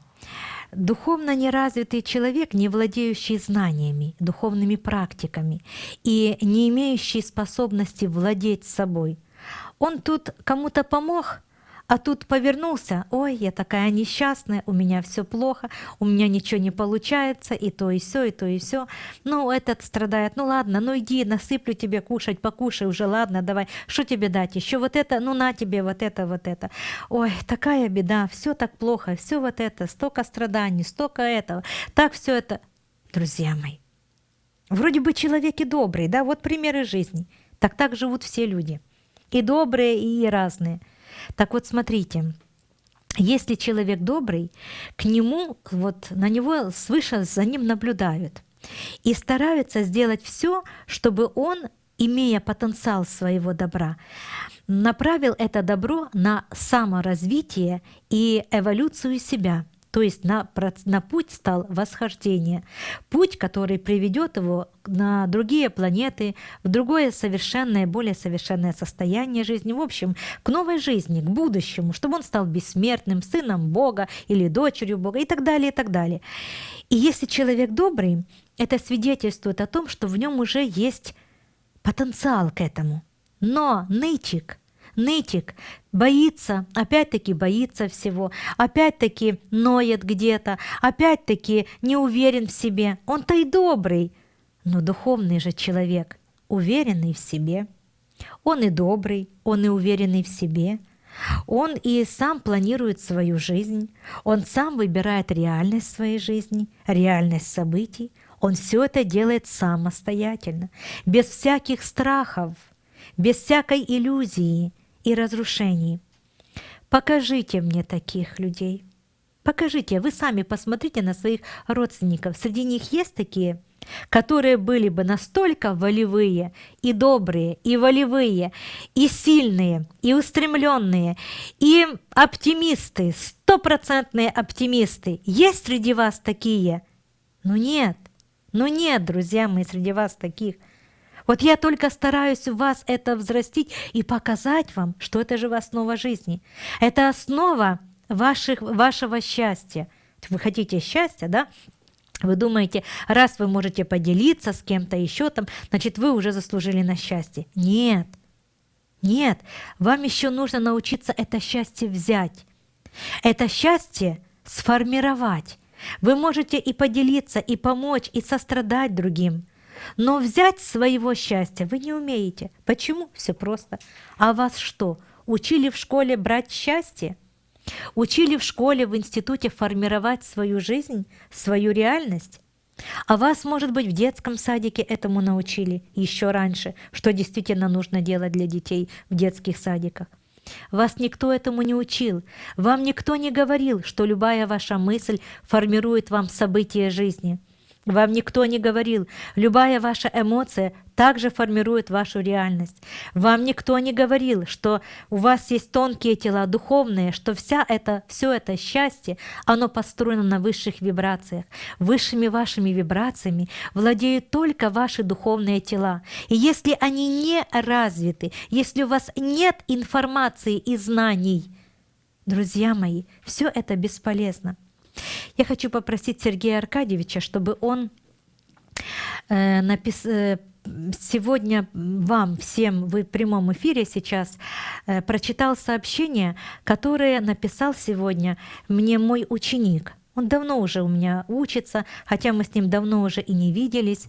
духовно неразвитый человек, не владеющий знаниями, духовными практиками и не имеющий способности владеть собой, он тут кому-то помог, а тут повернулся: ой, я такая несчастная, у меня все плохо, у меня ничего не получается, и то, и все, и то, и все. Ну, этот страдает, ну ладно, ну иди, насыплю тебе кушать, покушай уже, ладно, давай, что тебе дать? Еще вот это, ну на тебе вот это, вот это. Ой, такая беда, все так плохо, все вот это, столько страданий, столько этого, так все это. Друзья мои, вроде бы человек и добрый, да, вот примеры жизни. Так живут все люди, и добрые, и разные. Так вот, смотрите, если человек добрый, к нему, вот на него свыше за ним наблюдают и стараются сделать все, чтобы он, имея потенциал своего добра, направил это добро на саморазвитие и эволюцию себя. То есть на путь стал восхождение. Путь, который приведет его на другие планеты, в другое совершенное, более совершенное состояние жизни, в общем, к новой жизни, к будущему, чтобы он стал бессмертным, сыном Бога или дочерью Бога и так далее, и так далее. И если человек добрый, это свидетельствует о том, что в нем уже есть потенциал к этому. Но нытик боится, опять-таки боится всего, опять-таки ноет где-то, опять-таки не уверен в себе. Он-то и добрый, но духовный же человек, уверенный в себе. Он и добрый, он и уверенный в себе. Он и сам планирует свою жизнь, он сам выбирает реальность своей жизни, реальность событий. Он все это делает самостоятельно, без всяких страхов, без всякой иллюзии и разрушений. Покажите мне таких людей. Покажите, вы сами посмотрите на своих родственников. Среди них есть такие, которые были бы настолько волевые и добрые, и волевые, и сильные, и устремленные, и оптимисты, стопроцентные оптимисты. Есть среди вас такие? Ну нет, друзья мои, среди вас таких. Вот я только стараюсь в вас это взрастить и показать вам, что это же основа жизни. Это основа вашего счастья. Вы хотите счастья, да? Вы думаете, раз вы можете поделиться с кем-то еще там, значит, вы уже заслужили на счастье. Нет, вам еще нужно научиться это счастье взять. Это счастье сформировать. Вы можете и поделиться, и помочь, и сострадать другим. Но взять своего счастья вы не умеете. Почему? Все просто. А вас что, учили в школе брать счастье? Учили в школе, в институте формировать свою жизнь, свою реальность? А вас, может быть, в детском садике этому научили еще раньше, что действительно нужно делать для детей в детских садиках. Вас никто этому не учил. Вам никто не говорил, что любая ваша мысль формирует вам события жизни. Вам никто не говорил, любая ваша эмоция также формирует вашу реальность. Вам никто не говорил, что у вас есть тонкие тела, духовные, что все это счастье, оно построено на высших вибрациях. Высшими вашими вибрациями владеют только ваши духовные тела. И если они не развиты, если у вас нет информации и знаний, друзья мои, все это бесполезно. Я хочу попросить Сергея Аркадьевича, чтобы он сегодня вам всем, вы в прямом эфире сейчас, прочитал сообщение, которое написал сегодня мне мой ученик. Он давно уже у меня учится, хотя мы с ним давно уже и не виделись.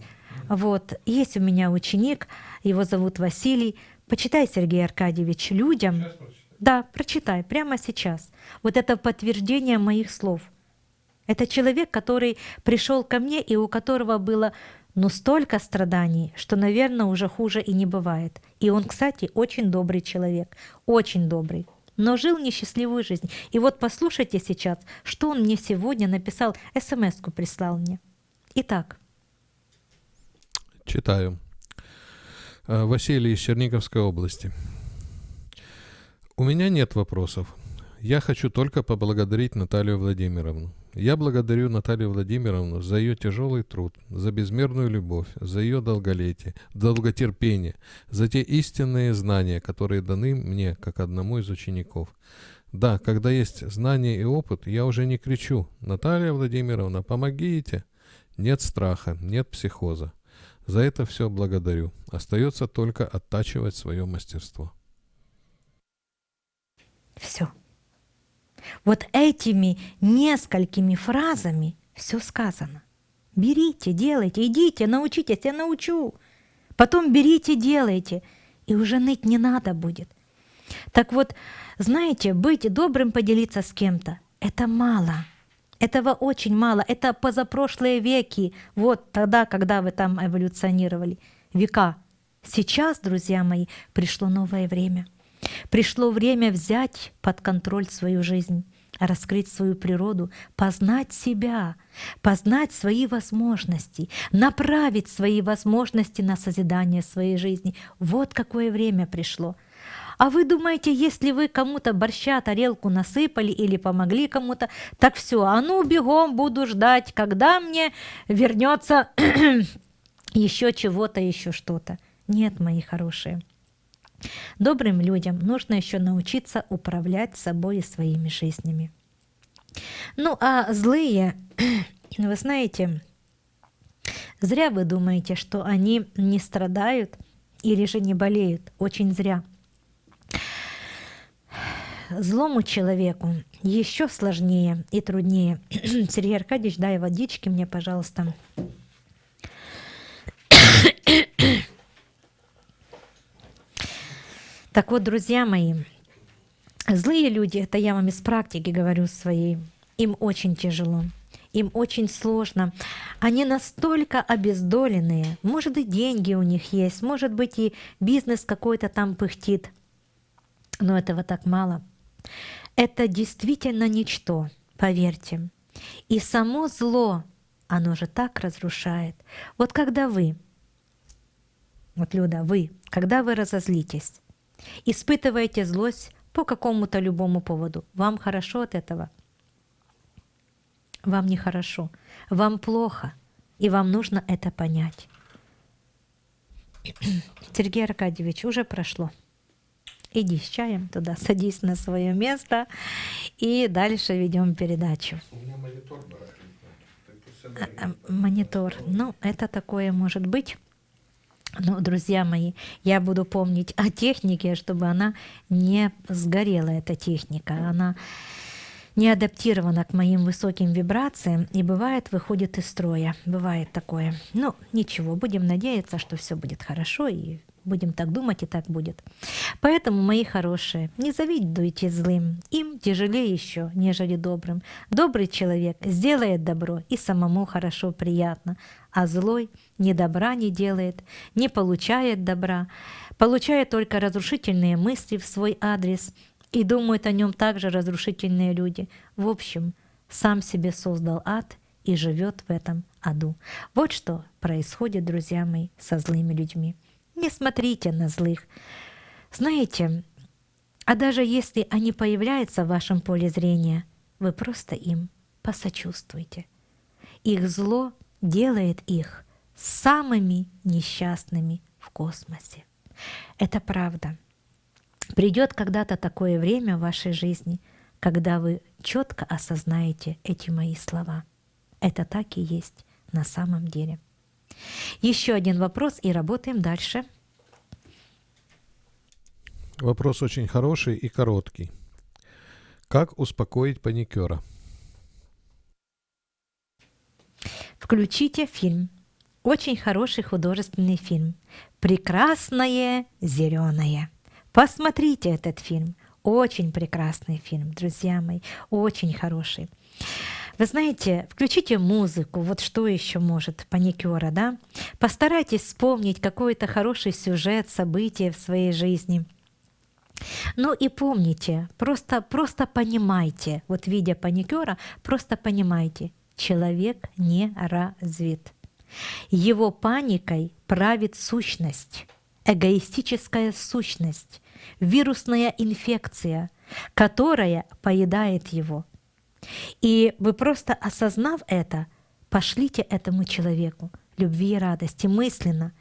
Вот. Есть у меня ученик, его зовут Василий. Почитай, Сергей Аркадьевич, людям. Да, прочитай прямо сейчас. Вот это подтверждение моих слов. Это человек, который пришел ко мне и у которого было столько страданий, что, наверное, уже хуже и не бывает. И он, кстати, очень добрый человек, очень добрый, но жил несчастливую жизнь. И вот послушайте сейчас, что он мне сегодня написал, смс-ку прислал мне. Итак. Читаю. Василий из Черниговской области. У меня нет вопросов. Я хочу только поблагодарить Наталью Владимировну. Я благодарю Наталью Владимировну за ее тяжелый труд, за безмерную любовь, за ее долготерпение, за те истинные знания, которые даны мне, как одному из учеников. Да, когда есть знания и опыт, я уже не кричу: «Наталья Владимировна, помогите!» Нет страха, нет психоза. За это все благодарю. Остается только оттачивать свое мастерство. Все. Вот этими несколькими фразами все сказано. Берите, делайте, идите, научитесь, я научу. Потом берите, делайте, и уже ныть не надо будет. Так вот, знаете, быть добрым, поделиться с кем-то — это мало. Этого очень мало. Это позапрошлые веки, вот тогда, когда вы там эволюционировали, века. Сейчас, друзья мои, пришло новое время. Пришло время взять под контроль свою жизнь, раскрыть свою природу, познать себя, познать свои возможности, направить свои возможности на созидание своей жизни. Вот какое время пришло. А вы думаете, если вы кому-то борща, тарелку насыпали или помогли кому-то, так все, а ну бегом буду ждать, когда мне вернется еще чего-то, еще что-то. Нет, мои хорошие. Добрым людям нужно еще научиться управлять собой и своими жизнями. Ну а злые, вы знаете, зря вы думаете, что они не страдают или же не болеют. Очень зря. Злому человеку еще сложнее и труднее. Сергей Аркадьевич, дай водички мне, пожалуйста. Так вот, друзья мои, злые люди, это я вам из практики говорю своей, им очень тяжело, им очень сложно. Они настолько обездоленные, может быть, деньги у них есть, может быть, и бизнес какой-то там пыхтит, но этого так мало. Это действительно ничто, поверьте. И само зло, оно же так разрушает. Вот когда вы, вот, Люда, вы, когда вы разозлитесь, испытываете злость по какому-то любому поводу, вам хорошо от этого? Вам нехорошо, вам плохо, и вам нужно это понять. Сергей Аркадьевич, уже прошло. Иди с чаем туда, садись на свое место, и дальше ведем передачу. У меня монитор барахлит. Монитор, ну это такое может быть. Но, друзья мои, я буду помнить о технике, чтобы она не сгорела, эта техника. Она не адаптирована к моим высоким вибрациям и бывает выходит из строя. Бывает такое. Ну, ничего, будем надеяться, что все будет хорошо, и будем так думать, и так будет. Поэтому, мои хорошие, не завидуйте злым. Им тяжелее еще, нежели добрым. Добрый человек сделает добро, и самому хорошо, приятно. А злой ни добра не делает, не получает добра, получает только разрушительные мысли в свой адрес, и думают о нем также разрушительные люди. В общем, сам себе создал ад и живет в этом аду. Вот что происходит, друзья мои, со злыми людьми. Не смотрите на злых. Знаете, а даже если они появляются в вашем поле зрения, вы просто им посочувствуйте. Их зло делает их самыми несчастными в космосе. Это правда. Придет когда-то такое время в вашей жизни, когда вы четко осознаете эти мои слова. Это так и есть на самом деле. Еще один вопрос и работаем дальше. Вопрос очень хороший и короткий. Как успокоить паникера? Включите фильм. Очень хороший художественный фильм. «Прекрасное зеленое». Посмотрите этот фильм. Очень прекрасный фильм, друзья мои. Очень хороший. Вы знаете, включите музыку, вот что еще может паникера, да? Постарайтесь вспомнить какой-то хороший сюжет, событие в своей жизни. Ну и помните, просто понимайте, вот видя паникера, просто понимайте, человек не развит. Его паникой правит сущность, эгоистическая сущность, вирусная инфекция, которая поедает его. И вы просто осознав это, пошлите этому человеку любви и радости мысленно.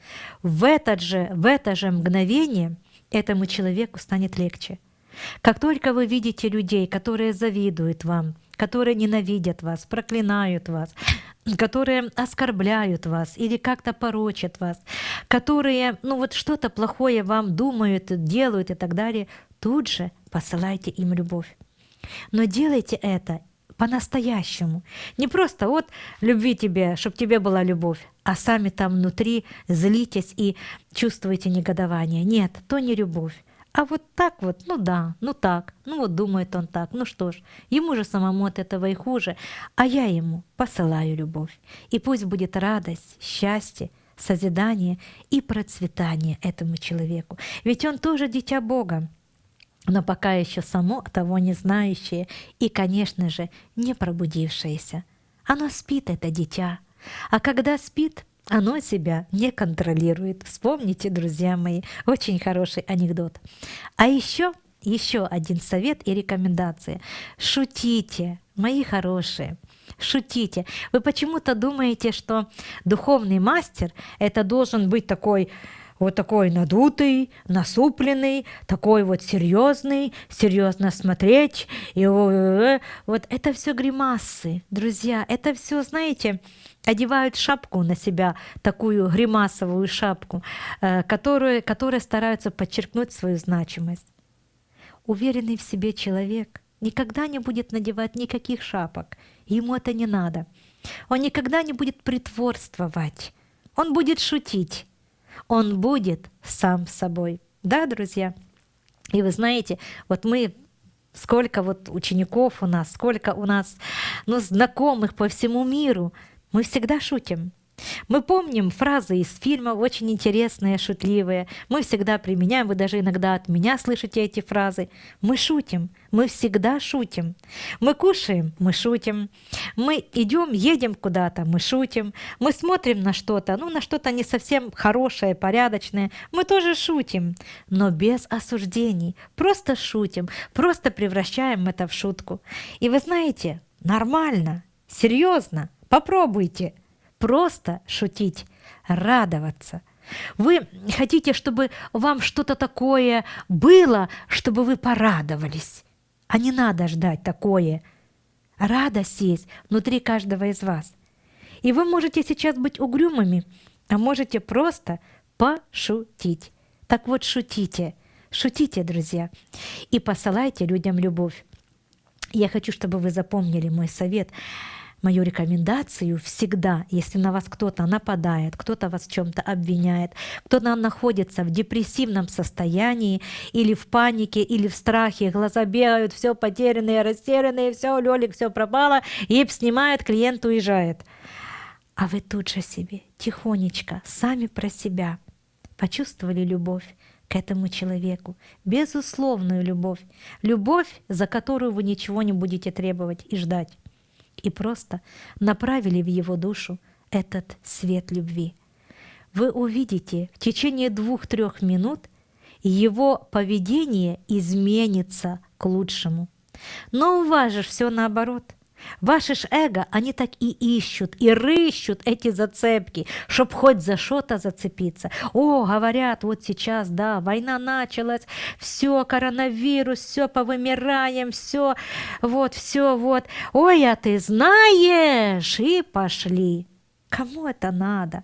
В это же мгновение этому человеку станет легче. Как только вы видите людей, которые завидуют вам, которые ненавидят вас, проклинают вас, которые оскорбляют вас или как-то порочат вас, которые что-то плохое вам думают, делают и так далее, тут же посылайте им любовь. Но делайте это по-настоящему. Не просто вот любви тебе, чтобы тебе была любовь, а сами там внутри злитесь и чувствуете негодование. Нет, то не любовь. А вот так вот, думает он так, ну что ж, ему же самому от этого и хуже, а я ему посылаю любовь. И пусть будет радость, счастье, созидание и процветание этому человеку. Ведь он тоже дитя Бога, но пока еще само того не знающее и, конечно же, не пробудившееся. Оно спит, это дитя. А когда спит, оно себя не контролирует. Вспомните, друзья мои, очень хороший анекдот. А еще один совет и рекомендация. Шутите, мои хорошие, шутите. Вы почему-то думаете, что духовный мастер — это должен быть такой надутый, насупленный, такой вот серьезный, серьезно смотреть. И вот это все гримасы, друзья. Это все, знаете, одевают шапку на себя, такую гримасовую шапку, которая стараются подчеркнуть свою значимость. Уверенный в себе человек никогда не будет надевать никаких шапок. Ему это не надо. Он никогда не будет притворствовать. Он будет шутить. Он будет сам собой. Да, друзья? И вы знаете, сколько учеников у нас, сколько у нас знакомых по всему миру, мы всегда шутим. Мы помним фразы из фильмов, очень интересные, шутливые. Мы всегда применяем, вы даже иногда от меня слышите эти фразы. Мы шутим, мы всегда шутим. Мы кушаем, мы шутим. Мы едем куда-то, мы шутим. Мы смотрим на что-то, на что-то не совсем хорошее, порядочное. Мы тоже шутим, но без осуждений. Просто шутим, просто превращаем это в шутку. И вы знаете, нормально, серьезно, попробуйте. Просто шутить, радоваться. Вы хотите, чтобы вам что-то такое было, чтобы вы порадовались. А не надо ждать такое. Радость есть внутри каждого из вас. И вы можете сейчас быть угрюмыми, а можете просто пошутить. Так вот, шутите, друзья, и посылайте людям любовь. Я хочу, чтобы вы запомнили мой совет, мою рекомендацию всегда, если на вас кто-то нападает, кто-то вас в чем-то обвиняет, кто-то находится в депрессивном состоянии или в панике, или в страхе, глаза бегают, все потерянные, растерянные, все, лёлик, все пропало, ИП снимает, клиент уезжает. А вы тут же себе тихонечко, сами про себя почувствовали любовь к этому человеку, безусловную любовь, любовь, за которую вы ничего не будете требовать и ждать. И просто направили в его душу этот свет любви. Вы увидите, в течение 2-3 минут его поведение изменится к лучшему. Но у вас же все наоборот. Ваши ж эго, они так и ищут, и рыщут эти зацепки, чтоб хоть за что-то зацепиться. О, говорят, вот сейчас, да, война началась, все, коронавирус, все, повымираем, все, вот. Ой, а ты знаешь, и пошли. Кому это надо?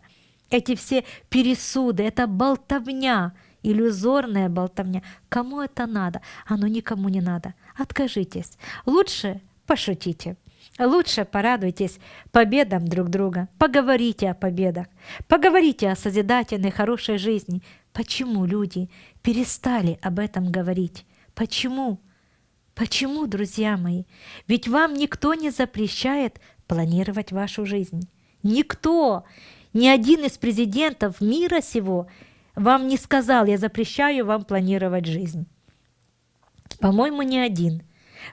Эти все пересуды, это болтовня, иллюзорная болтовня. Кому это надо? Оно никому не надо. Откажитесь. Лучше пошутите. Лучше порадуйтесь победам друг друга. Поговорите о победах. Поговорите о созидательной, хорошей жизни. Почему люди перестали об этом говорить? Почему? Почему, друзья мои? Ведь вам никто не запрещает планировать вашу жизнь. Никто, ни один из президентов мира сего вам не сказал: я запрещаю вам планировать жизнь. По-моему, ни один.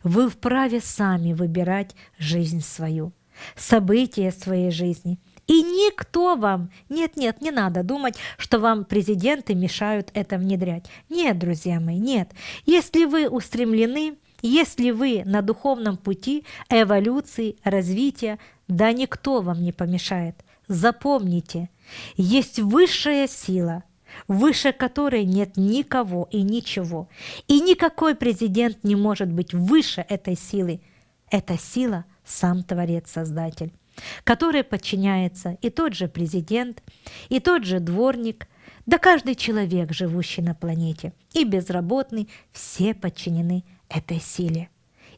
Вы вправе сами выбирать жизнь свою, события своей жизни. И никто вам, нет, не надо думать, что вам президенты мешают это внедрять. Нет, друзья мои, нет. Если вы устремлены, если вы на духовном пути эволюции, развития, да никто вам не помешает. Запомните, есть высшая сила, выше которой нет никого и ничего. И никакой президент не может быть выше этой силы. Эта сила – сам Творец-Создатель, который подчиняется и тот же президент, и тот же дворник, да каждый человек, живущий на планете, и безработный, все подчинены этой силе.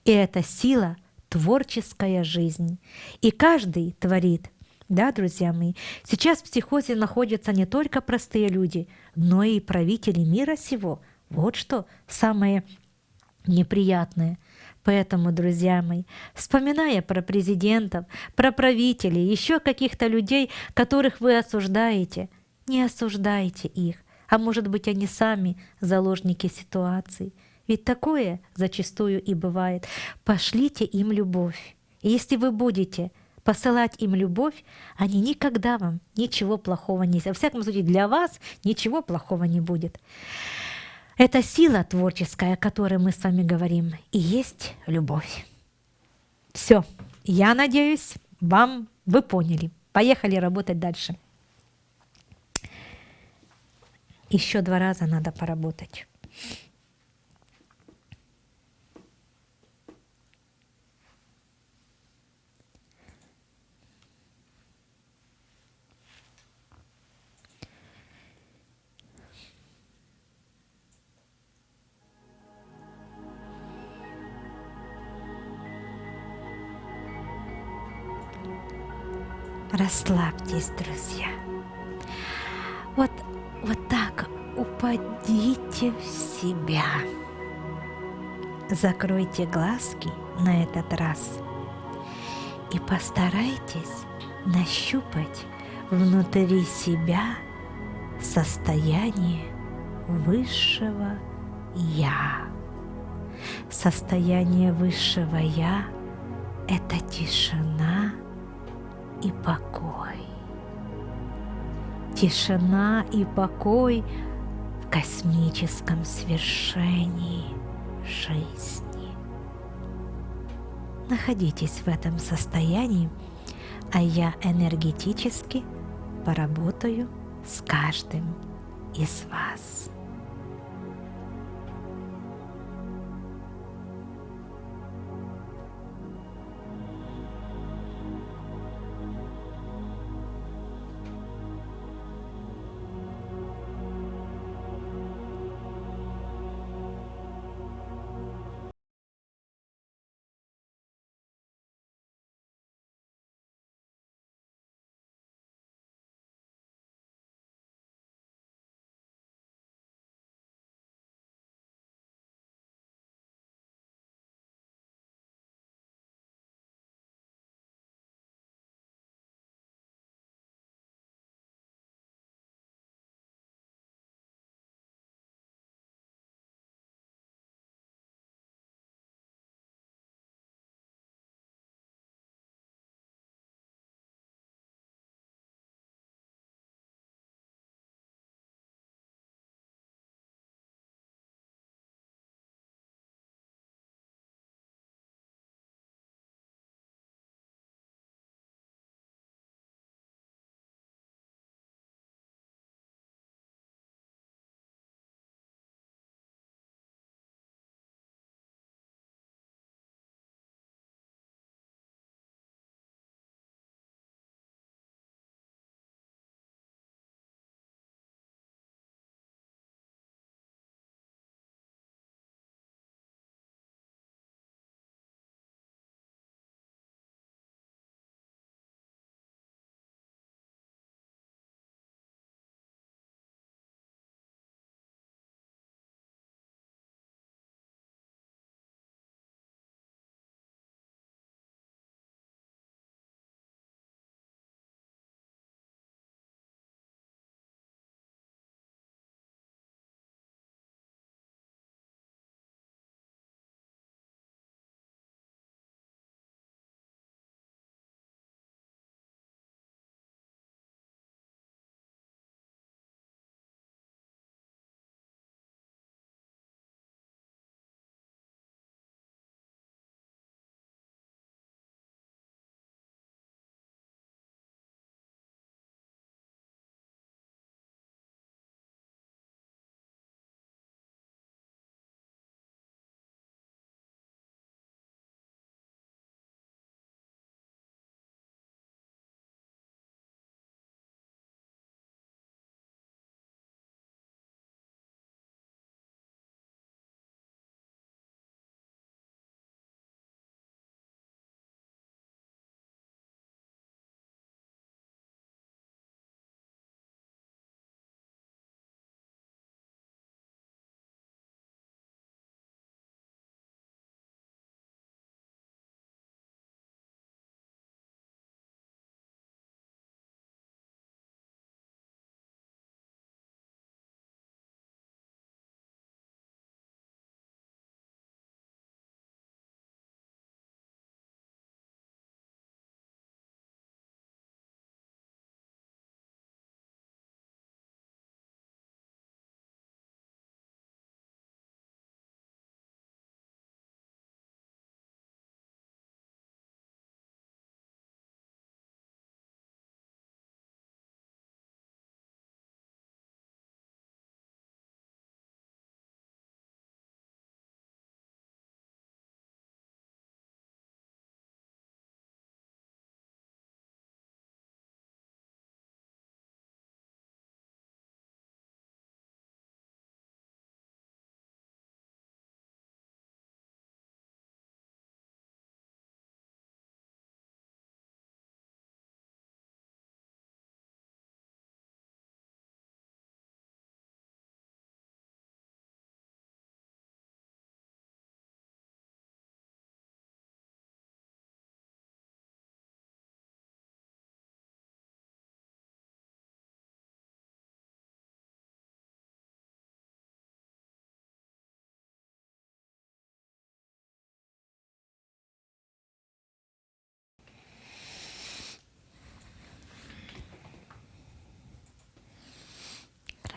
И эта сила – творческая жизнь. И каждый творит. Да, друзья мои, сейчас в психозе находятся не только простые люди, но и правители мира сего. Вот что самое неприятное. Поэтому, друзья мои, вспоминая про президентов, про правителей, еще каких-то людей, которых вы осуждаете, не осуждайте их, а может быть, они сами заложники ситуации. Ведь такое зачастую и бывает. Пошлите им любовь. И если вы будете посылать им любовь, они никогда вам ничего плохого не сделают. Во всяком случае, для вас ничего плохого не будет. Это сила творческая, о которой мы с вами говорим, и есть любовь. Все. Я надеюсь, вы поняли. Поехали работать дальше. Еще 2 раза надо поработать. Расслабьтесь, друзья. Вот так упадите в себя. Закройте глазки на этот раз и постарайтесь нащупать внутри себя состояние высшего Я. Состояние высшего Я – это тишина и покой. Тишина и покой в космическом свершении жизни. Находитесь в этом состоянии, а я энергетически поработаю с каждым из вас.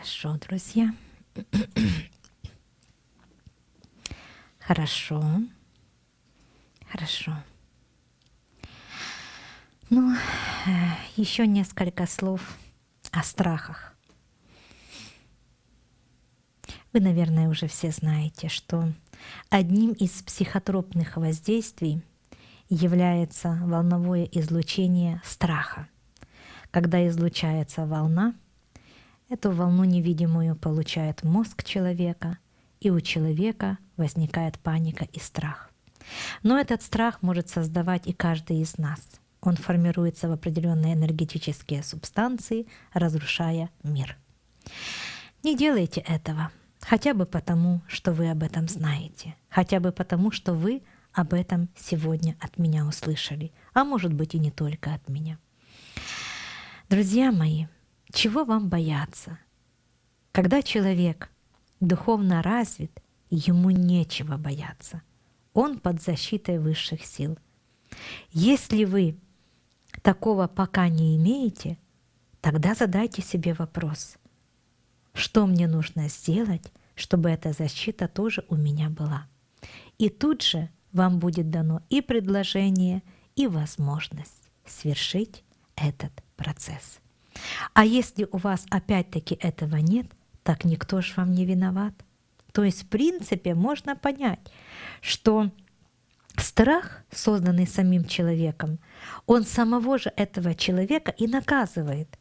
Хорошо, друзья. Хорошо. Хорошо. Ну, еще несколько слов о страхах. Вы, наверное, уже все знаете, что одним из психотропных воздействий является волновое излучение страха. Когда излучается волна, эту волну невидимую получает мозг человека, и у человека возникает паника и страх. Но этот страх может создавать и каждый из нас. Он формируется в определенные энергетические субстанции, разрушая мир. Не делайте этого, хотя бы потому, что вы об этом знаете, хотя бы потому, что вы об этом сегодня от меня услышали, а может быть и не только от меня. Друзья мои, чего вам бояться? Когда человек духовно развит, ему нечего бояться. Он под защитой высших сил. Если вы такого пока не имеете, тогда задайте себе вопрос, что мне нужно сделать, чтобы эта защита тоже у меня была. И тут же вам будет дано и предложение, и возможность свершить этот процесс. А если у вас опять-таки этого нет, так никто ж вам не виноват. То есть, в принципе, можно понять, что страх, созданный самим человеком, он самого же этого человека и наказывает.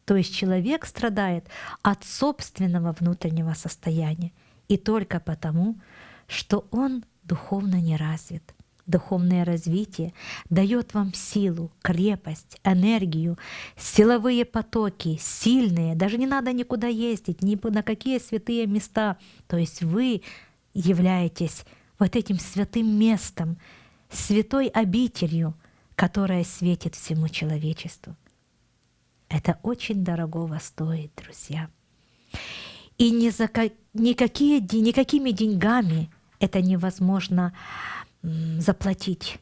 То есть человек страдает от собственного внутреннего состояния и только потому, что он духовно не развит. Духовное развитие дает вам силу, крепость, энергию, силовые потоки, сильные. Даже не надо никуда ездить, ни на какие святые места. То есть вы являетесь вот этим святым местом, святой обителью, которая светит всему человечеству. Это очень дорогого стоит, друзья. И никакими деньгами это невозможно заплатить.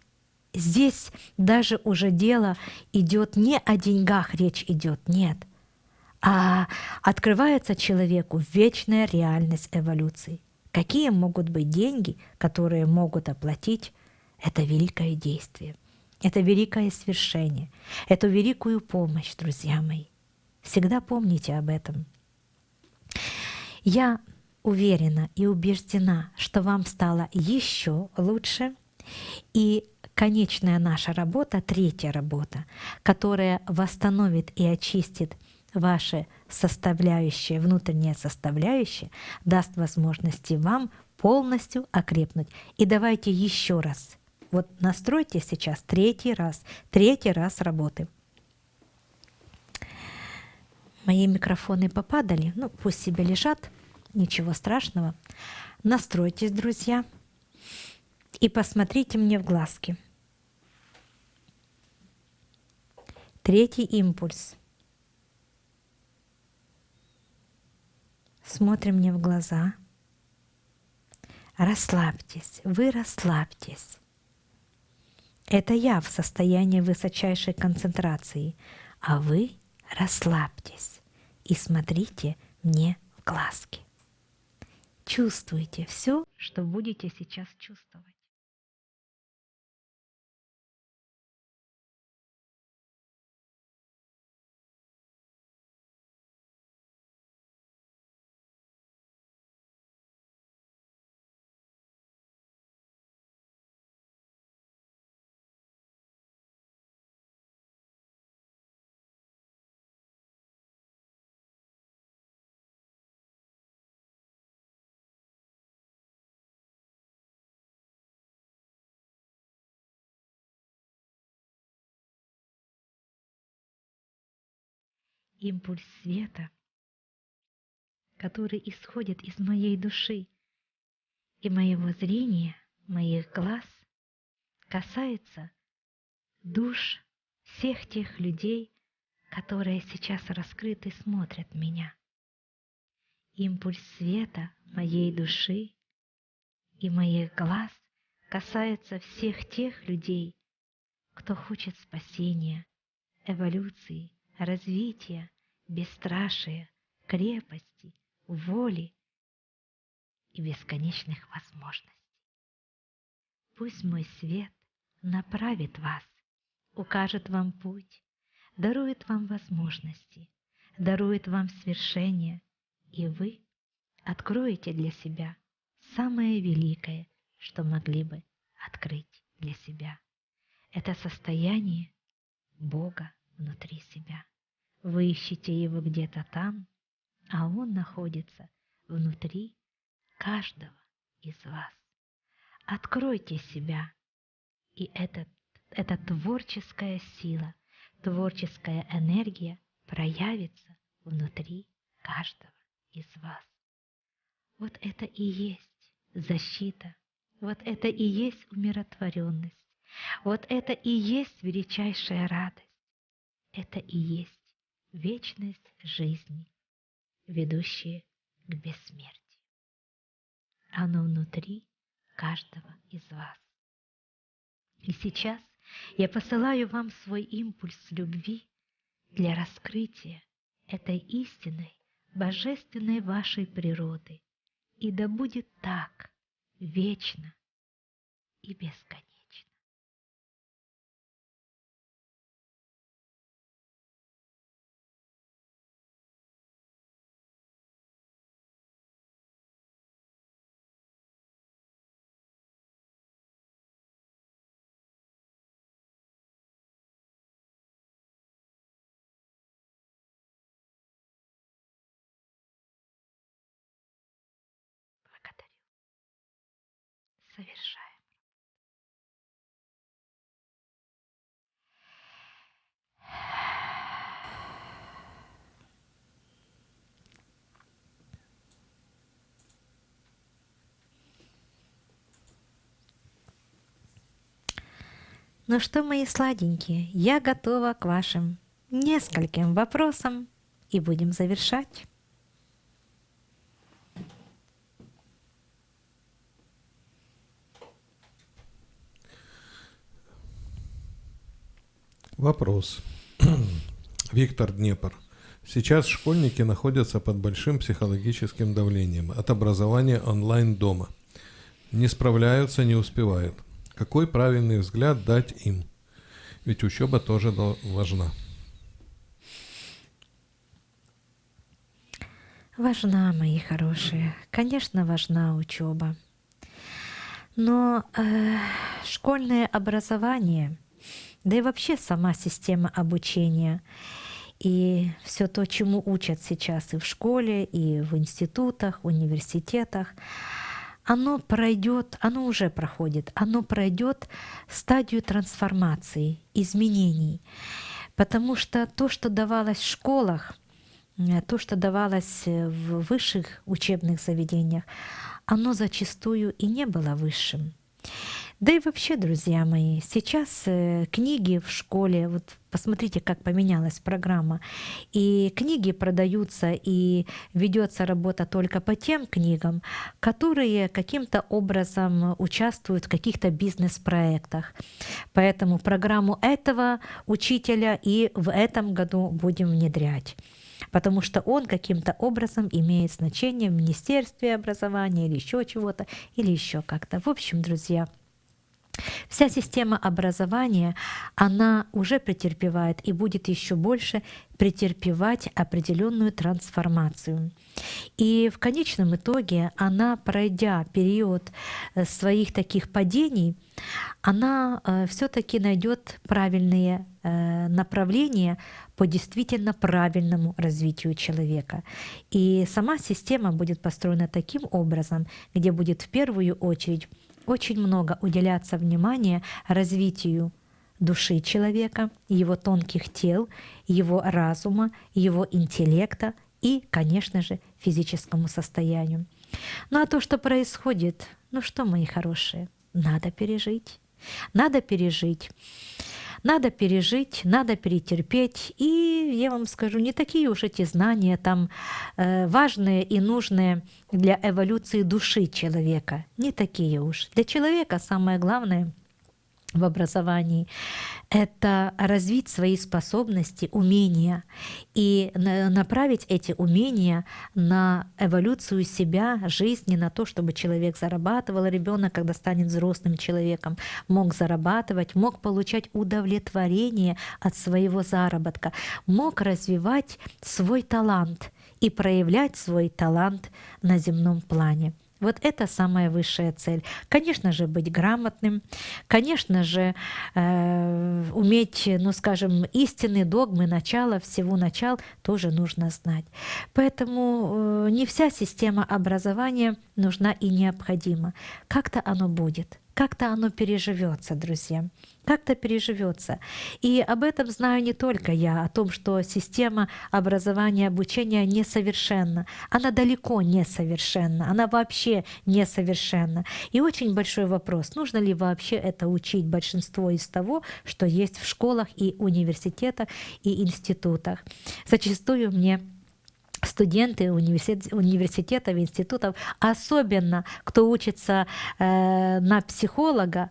Здесь даже уже дело идет не о деньгах, речь идет, нет, а открывается человеку вечная реальность эволюции. Какие могут быть деньги, которые могут оплатить это великое действие, это великое свершение, эту великую помощь, друзья мои? Всегда помните об этом. Я уверена и убеждена, что вам стало еще лучше. И конечная наша работа, третья работа, которая восстановит и очистит ваши составляющие, внутренние составляющие, даст возможности вам полностью окрепнуть. И давайте еще раз. Вот настройте сейчас третий раз работы. Мои микрофоны попадали, ну пусть себе лежат, ничего страшного. Настройтесь, друзья, и посмотрите мне в глазки. Третий импульс. Смотрим мне в глаза. Расслабьтесь, вы расслабьтесь. Это я в состоянии высочайшей концентрации, а вы расслабьтесь и смотрите мне в глазки. Чувствуйте все, что будете сейчас чувствовать. Импульс света, который исходит из моей души и моего зрения, моих глаз, касается душ всех тех людей, которые сейчас раскрыты и смотрят меня. Импульс света моей души и моих глаз касается всех тех людей, кто хочет спасения, эволюции, развития, бесстрашия, крепости, воли и бесконечных возможностей. Пусть мой свет направит вас, укажет вам путь, дарует вам возможности, дарует вам свершение, и вы откроете для себя самое великое, что могли бы открыть для себя. Это состояние Бога внутри себя. Вы ищете Его где-то там, а Он находится внутри каждого из вас. Откройте себя, и эта творческая сила, творческая энергия проявится внутри каждого из вас. Вот это и есть защита, вот это и есть умиротворенность, вот это и есть величайшая радость, это и есть вечность жизни, ведущая к бессмертию. Оно внутри каждого из вас. И сейчас я посылаю вам свой импульс любви для раскрытия этой истинной, божественной вашей природы. И да будет так вечно и бесконечно. Благодарю. Совершаем. Ну что, мои сладенькие, я готова к вашим нескольким вопросам и будем завершать. Вопрос. Виктор, Днепр. Сейчас школьники находятся под большим психологическим давлением от образования онлайн дома. Не справляются, не успевают. Какой правильный взгляд дать им? Ведь учеба тоже важна. Важна, мои хорошие, конечно, важна учеба. Но школьное образование, да и вообще сама система обучения и все то, чему учат сейчас и в школе, и в институтах, университетах, оно пройдет, оно уже проходит, оно пройдет стадию трансформации, изменений. Потому что то, что давалось в школах, то, что давалось в высших учебных заведениях, оно зачастую и не было высшим. Да и вообще, друзья мои, сейчас книги в школе, вот посмотрите, как поменялась программа, и книги продаются, и ведется работа только по тем книгам, которые каким-то образом участвуют в каких-то бизнес-проектах. Поэтому программу этого учителя и в этом году будем внедрять, потому что он каким-то образом имеет значение в Министерстве образования или еще чего-то, или еще как-то. В общем, друзья, вся система образования, она уже претерпевает и будет еще больше претерпевать определенную трансформацию. И в конечном итоге она, пройдя период своих таких падений, она все-таки найдет правильные направления по действительно правильному развитию человека. И сама система будет построена таким образом, где будет в первую очередь очень много уделяться внимания развитию души человека, его тонких тел, его разума, его интеллекта и, конечно же, физическому состоянию. Ну а то, что происходит, ну что, мои хорошие, надо пережить. Надо пережить. Надо пережить, надо перетерпеть. И я вам скажу, не такие уж эти знания там важные и нужные для эволюции души человека. Не такие уж. Для человека самое главное в образовании, это развить свои способности, умения и направить эти умения на эволюцию себя, жизни, на то, чтобы человек зарабатывал, ребенок, когда станет взрослым человеком, мог зарабатывать, мог получать удовлетворение от своего заработка, мог развивать свой талант и проявлять свой талант на земном плане. Вот это самая высшая цель. Конечно же, быть грамотным, конечно же, уметь, ну скажем, истинные догмы, начала, всего начал тоже нужно знать. Поэтому не вся система образования нужна и необходима. Как-то оно будет. Как-то оно переживется, друзья, как-то переживется. И об этом знаю не только я, о том, что система образования, обучения несовершенна. Она далеко не совершенна, она вообще несовершенна. И очень большой вопрос, нужно ли вообще это учить большинство из того, что есть в школах и университетах и институтах. Зачастую мне студенты университетов, институтов, особенно кто учится на психолога,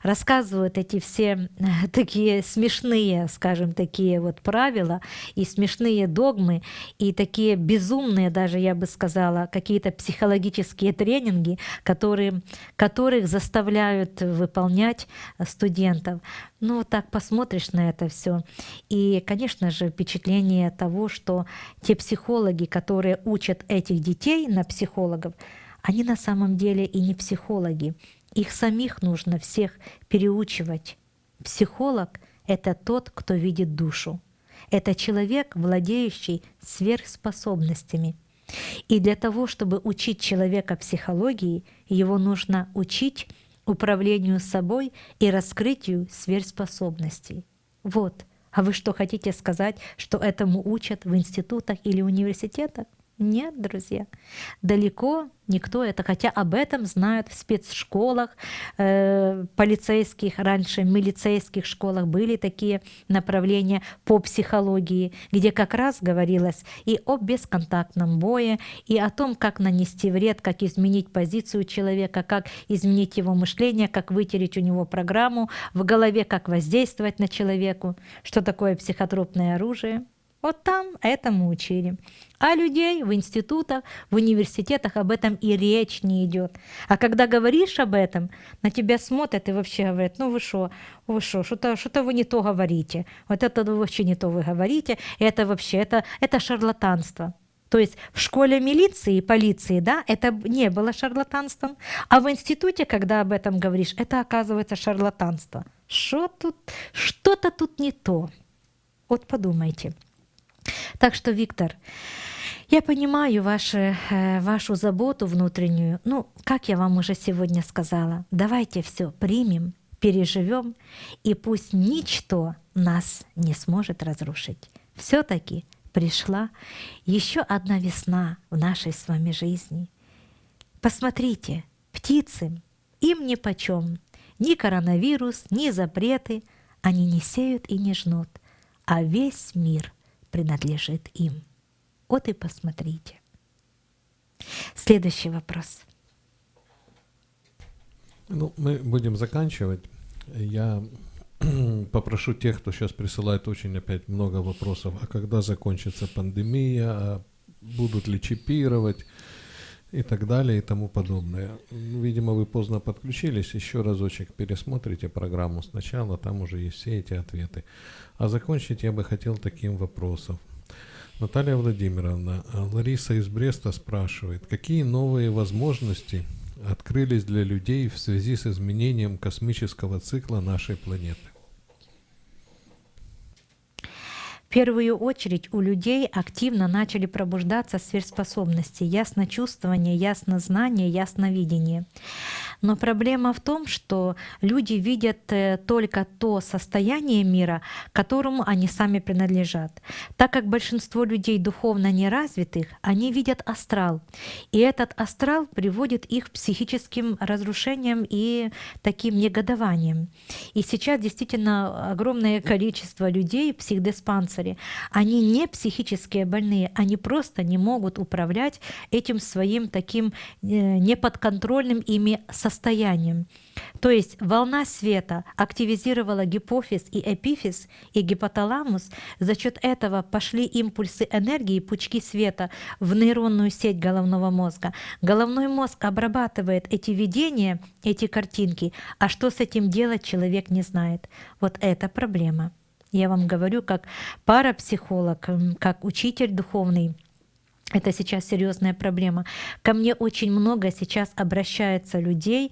рассказывают эти все такие смешные, скажем, такие вот правила и смешные догмы, и такие безумные даже, я бы сказала, какие-то психологические тренинги, которых заставляют выполнять студентов. Ну, вот так посмотришь на это все. И, конечно же, впечатление того, что те психологи, которые учат этих детей на психологов, они на самом деле и не психологи. Их самих нужно всех переучивать. Психолог — это тот, кто видит душу. Это человек, владеющий сверхспособностями. И для того, чтобы учить человека психологии, его нужно учить управлению собой и раскрытию сверхспособностей. Вот. А вы что, хотите сказать, что этому учат в институтах или университетах? Нет, друзья. Далеко никто это, хотя об этом знают в спецшколах, полицейских, раньше милицейских школах были такие направления по психологии, где как раз говорилось и о бесконтактном бое, и о том, как нанести вред, как изменить позицию человека, как изменить его мышление, как вытереть у него программу в голове, как воздействовать на человека, что такое психотропное оружие. Вот там этому учили. А людей в институтах, в университетах об этом и речь не идет. А когда говоришь об этом, на тебя смотрят и вообще говорят: ну вы что, что-то вы не то говорите. Вот это вообще не то вы говорите. Это вообще, это шарлатанство. То есть в школе милиции и полиции, да, это не было шарлатанством. А в институте, когда об этом говоришь, это оказывается шарлатанство. Что-то тут не то. Вот подумайте. Так что, Виктор, я понимаю вашу заботу внутреннюю. Ну, как я вам уже сегодня сказала, давайте все примем, переживем, и пусть ничто нас не сможет разрушить. Все-таки пришла еще одна весна в нашей с вами жизни. Посмотрите, птицы, им нипочем, ни коронавирус, ни запреты, они не сеют и не жнут, а весь мир принадлежит им. Вот и посмотрите. Следующий вопрос. Ну, мы будем заканчивать. Я попрошу тех, кто сейчас присылает очень опять много вопросов, а когда закончится пандемия, а будут ли чипировать и так далее и тому подобное. Видимо, вы поздно подключились. Еще разочек пересмотрите программу сначала, там уже есть все эти ответы. А закончить я бы хотел таким вопросом. Наталья Владимировна, Лариса из Бреста спрашивает, какие новые возможности открылись для людей в связи с изменением космического цикла нашей планеты? В первую очередь у людей активно начали пробуждаться сверхспособности, ясночувствование, яснознание, ясновидение. Но проблема в том, что люди видят только то состояние мира, которому они сами принадлежат. Так как большинство людей духовно неразвитых, они видят астрал. И этот астрал приводит их к психическим разрушениям и таким негодованиям. И сейчас действительно огромное количество людей в психдиспансере компьютере. Они не психические больные, они просто не могут управлять этим своим таким неподконтрольным ими состоянием. То есть волна света активизировала гипофиз и эпифиз и гипоталамус. За счет этого пошли импульсы энергии, пучки света в нейронную сеть головного мозга. Головной мозг обрабатывает эти видения, эти картинки, а что с этим делать, человек не знает. Вот это проблема. Я вам говорю, как парапсихолог, как учитель духовный, это сейчас серьезная проблема. Ко мне очень много сейчас обращается людей,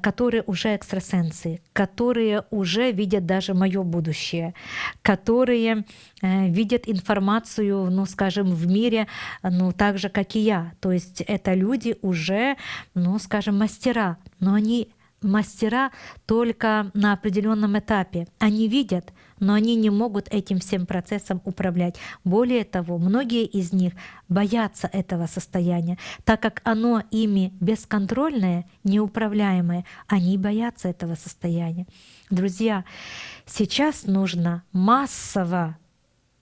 которые уже экстрасенсы, которые уже видят даже мое будущее, которые видят информацию, ну, скажем, в мире, ну, так же, как и я. То есть это люди уже, ну, скажем, мастера, но они мастера только на определенном этапе. Они видят, но они не могут этим всем процессом управлять. Более того, многие из них боятся этого состояния, так как оно ими бесконтрольное, неуправляемое, они боятся этого состояния. Друзья, сейчас нужно массово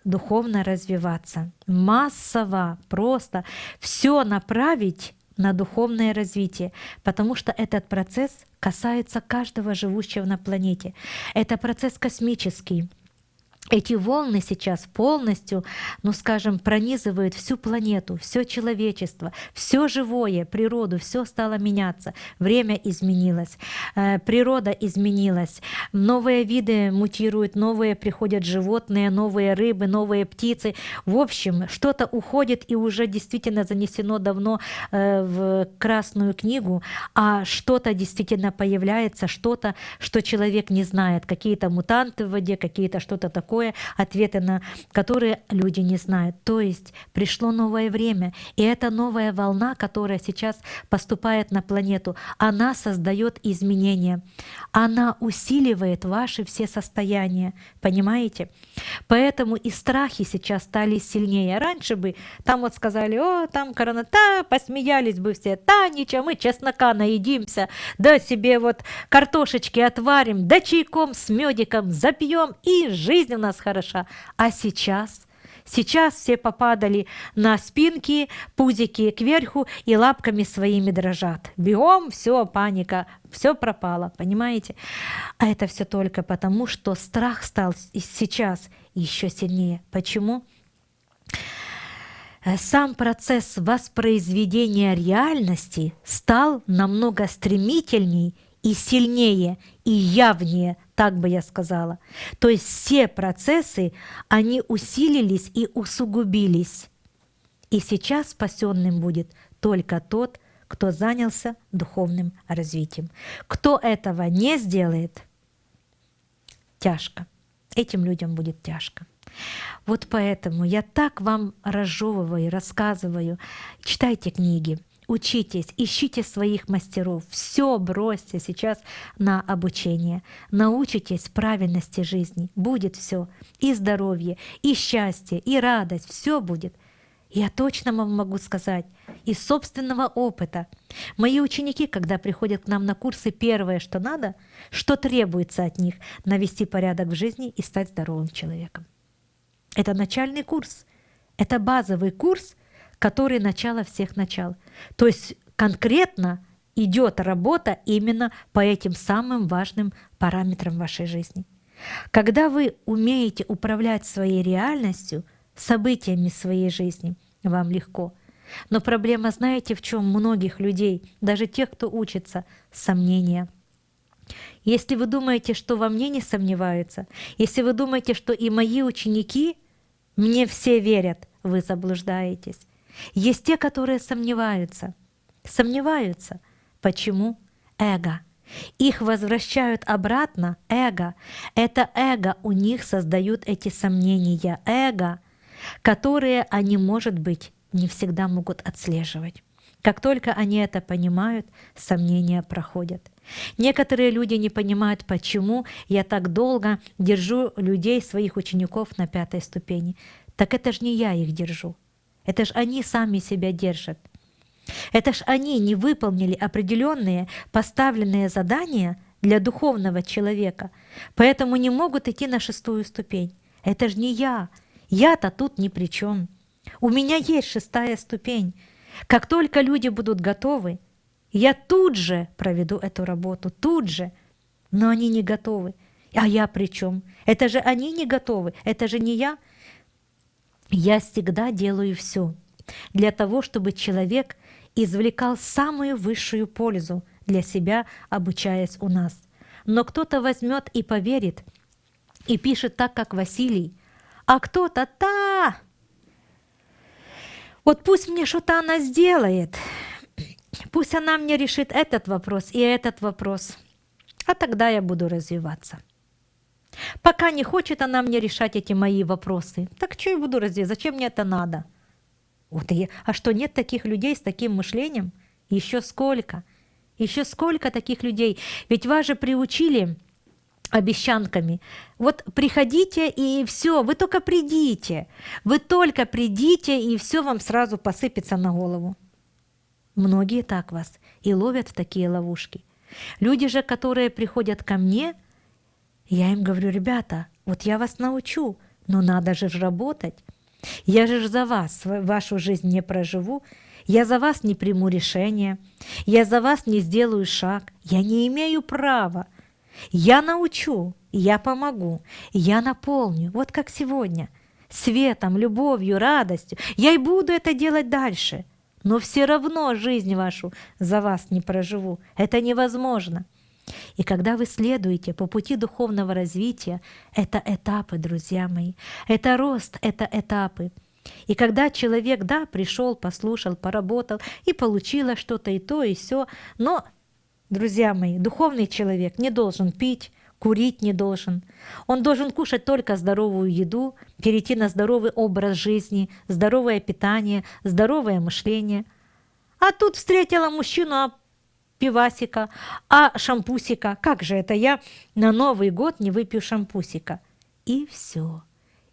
духовно развиваться, массово просто все направить на духовное развитие, потому что этот процесс касается каждого живущего на планете. Это процесс космический. Эти волны сейчас полностью, ну скажем, пронизывают всю планету, все человечество, все живое, природу, все стало меняться. Время изменилось, природа изменилась, новые виды мутируют, новые приходят животные, новые рыбы, новые птицы. В общем, что-то уходит и уже действительно занесено давно в Красную книгу, а что-то действительно появляется, что-то, что человек не знает, какие-то мутанты в воде, какие-то что-то такое, ответы на которые люди не знают. То есть пришло новое время, и эта новая волна, которая сейчас поступает на планету, она создает изменения, она усиливает ваши все состояния, понимаете? Поэтому и страхи сейчас стали сильнее. Раньше бы там вот сказали: о, там короната, посмеялись бы все, да ничего, мы чеснока наедимся, да себе вот картошечки отварим, да чайком с медиком запьем, и жизнь у нас хороша. А сейчас все попадали на спинки, пузики кверху и лапками своими дрожат. Бегом, все, паника, все пропало, понимаете? А это все только потому, что страх стал сейчас еще сильнее. Почему? Сам процесс воспроизведения реальности стал намного стремительней и сильнее, и явнее, так бы я сказала. То есть все процессы, они усилились и усугубились. И сейчас спасенным будет только тот, кто занялся духовным развитием. Кто этого не сделает, тяжко. Этим людям будет тяжко. Вот поэтому я так вам разжевываю, рассказываю. Читайте книги, учитесь, ищите своих мастеров, все бросьте сейчас на обучение. Научитесь правильности жизни, будет все. И здоровье, и счастье, и радость, все будет. Я точно вам могу сказать из собственного опыта. Мои ученики, когда приходят к нам на курсы, первое, что надо, что требуется от них, навести порядок в жизни и стать здоровым человеком. Это начальный курс, это базовый курс, который начало всех начал. То есть конкретно идет работа именно по этим самым важным параметрам вашей жизни. Когда вы умеете управлять своей реальностью, событиями своей жизни, вам легко. Но проблема, знаете, в чем многих людей, даже тех, кто учится, сомнения. Если вы думаете, что во мне не сомневаются, если вы думаете, что и мои ученики, мне все верят, вы заблуждаетесь. Есть те, которые сомневаются. Сомневаются. Почему? Эго. Их возвращают обратно эго. Это эго у них создают эти сомнения. Эго, которые они, может быть, не всегда могут отслеживать. Как только они это понимают, сомнения проходят. Некоторые люди не понимают, почему я так долго держу людей, своих учеников на 5-й ступени. Так это ж не я их держу. Это ж они сами себя держат. Это ж они не выполнили определенные поставленные задания для духовного человека, поэтому не могут идти на 6-ю ступень. Это же не я. Я-то тут ни при чем. У меня есть 6-я ступень. Как только люди будут готовы, я тут же проведу эту работу, тут же. Но они не готовы. А я при чем? Это же они не готовы, это же не я. Я всегда делаю все для того, чтобы человек извлекал самую высшую пользу для себя, обучаясь у нас. Но кто-то возьмет и поверит, и пишет так, как Василий, а кто-то вот пусть мне что-то она сделает, пусть она мне решит этот вопрос и этот вопрос, а тогда я буду развиваться. Пока не хочет она мне решать эти мои вопросы, так что я буду развиваться, зачем мне это надо? А что, нет таких людей с таким мышлением? Еще сколько таких людей? Ведь вас же приучили обещанками. Вот приходите и все, вы только придите, и все вам сразу посыпется на голову. Многие так вас и ловят в такие ловушки. Люди же, которые приходят ко мне, я им говорю: ребята, вот я вас научу, но надо же работать. Я же за вас вашу жизнь не проживу, я за вас не приму решение, я за вас не сделаю шаг, я не имею права. Я научу, я помогу, я наполню, вот как сегодня, светом, любовью, радостью. Я и буду это делать дальше, но все равно жизнь вашу за вас не проживу. Это невозможно. И когда вы следуете по пути духовного развития, это этапы, друзья мои, это рост, это этапы. И когда человек, да, пришел, послушал, поработал и получилось что-то и то, и сё, но, друзья мои, духовный человек не должен пить, курить не должен. Он должен кушать только здоровую еду, перейти на здоровый образ жизни, здоровое питание, здоровое мышление. А тут встретила мужчину, пивасика, а шампусика. Как же это я на Новый год не выпью шампусика? И все.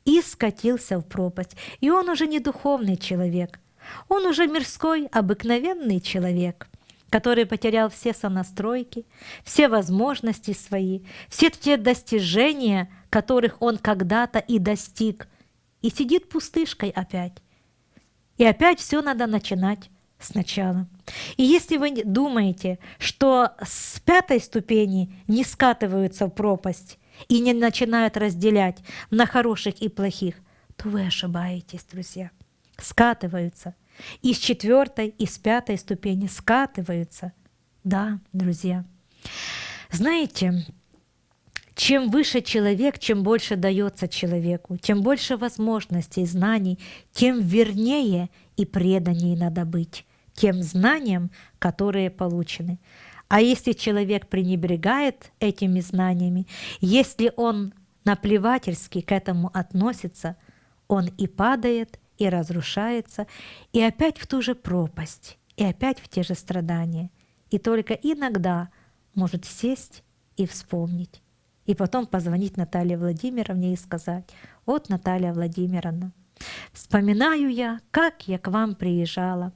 И скатился в пропасть. И он уже не духовный человек. Он уже мирской, обыкновенный человек, который потерял все сонастройки, все возможности свои, все те достижения, которых он когда-то и достиг. И сидит пустышкой опять. И опять все надо начинать сначала. И если вы думаете, что с 5-й ступени не скатываются в пропасть и не начинают разделять на хороших и плохих, то вы ошибаетесь, друзья. Скатываются. И с 4-й, и с 5-й ступени скатываются. Да, друзья. Знаете, чем выше человек, чем больше дается человеку, тем больше возможностей, знаний, тем вернее и преданнее надо быть тем знаниям, которые получены. А если человек пренебрегает этими знаниями, если он наплевательски к этому относится, он и падает, и разрушается, и опять в ту же пропасть, и опять в те же страдания. И только иногда может сесть и вспомнить, и потом позвонить Наталье Владимировне и сказать: вот, Наталья Владимировна, вспоминаю я, как я к вам приезжала,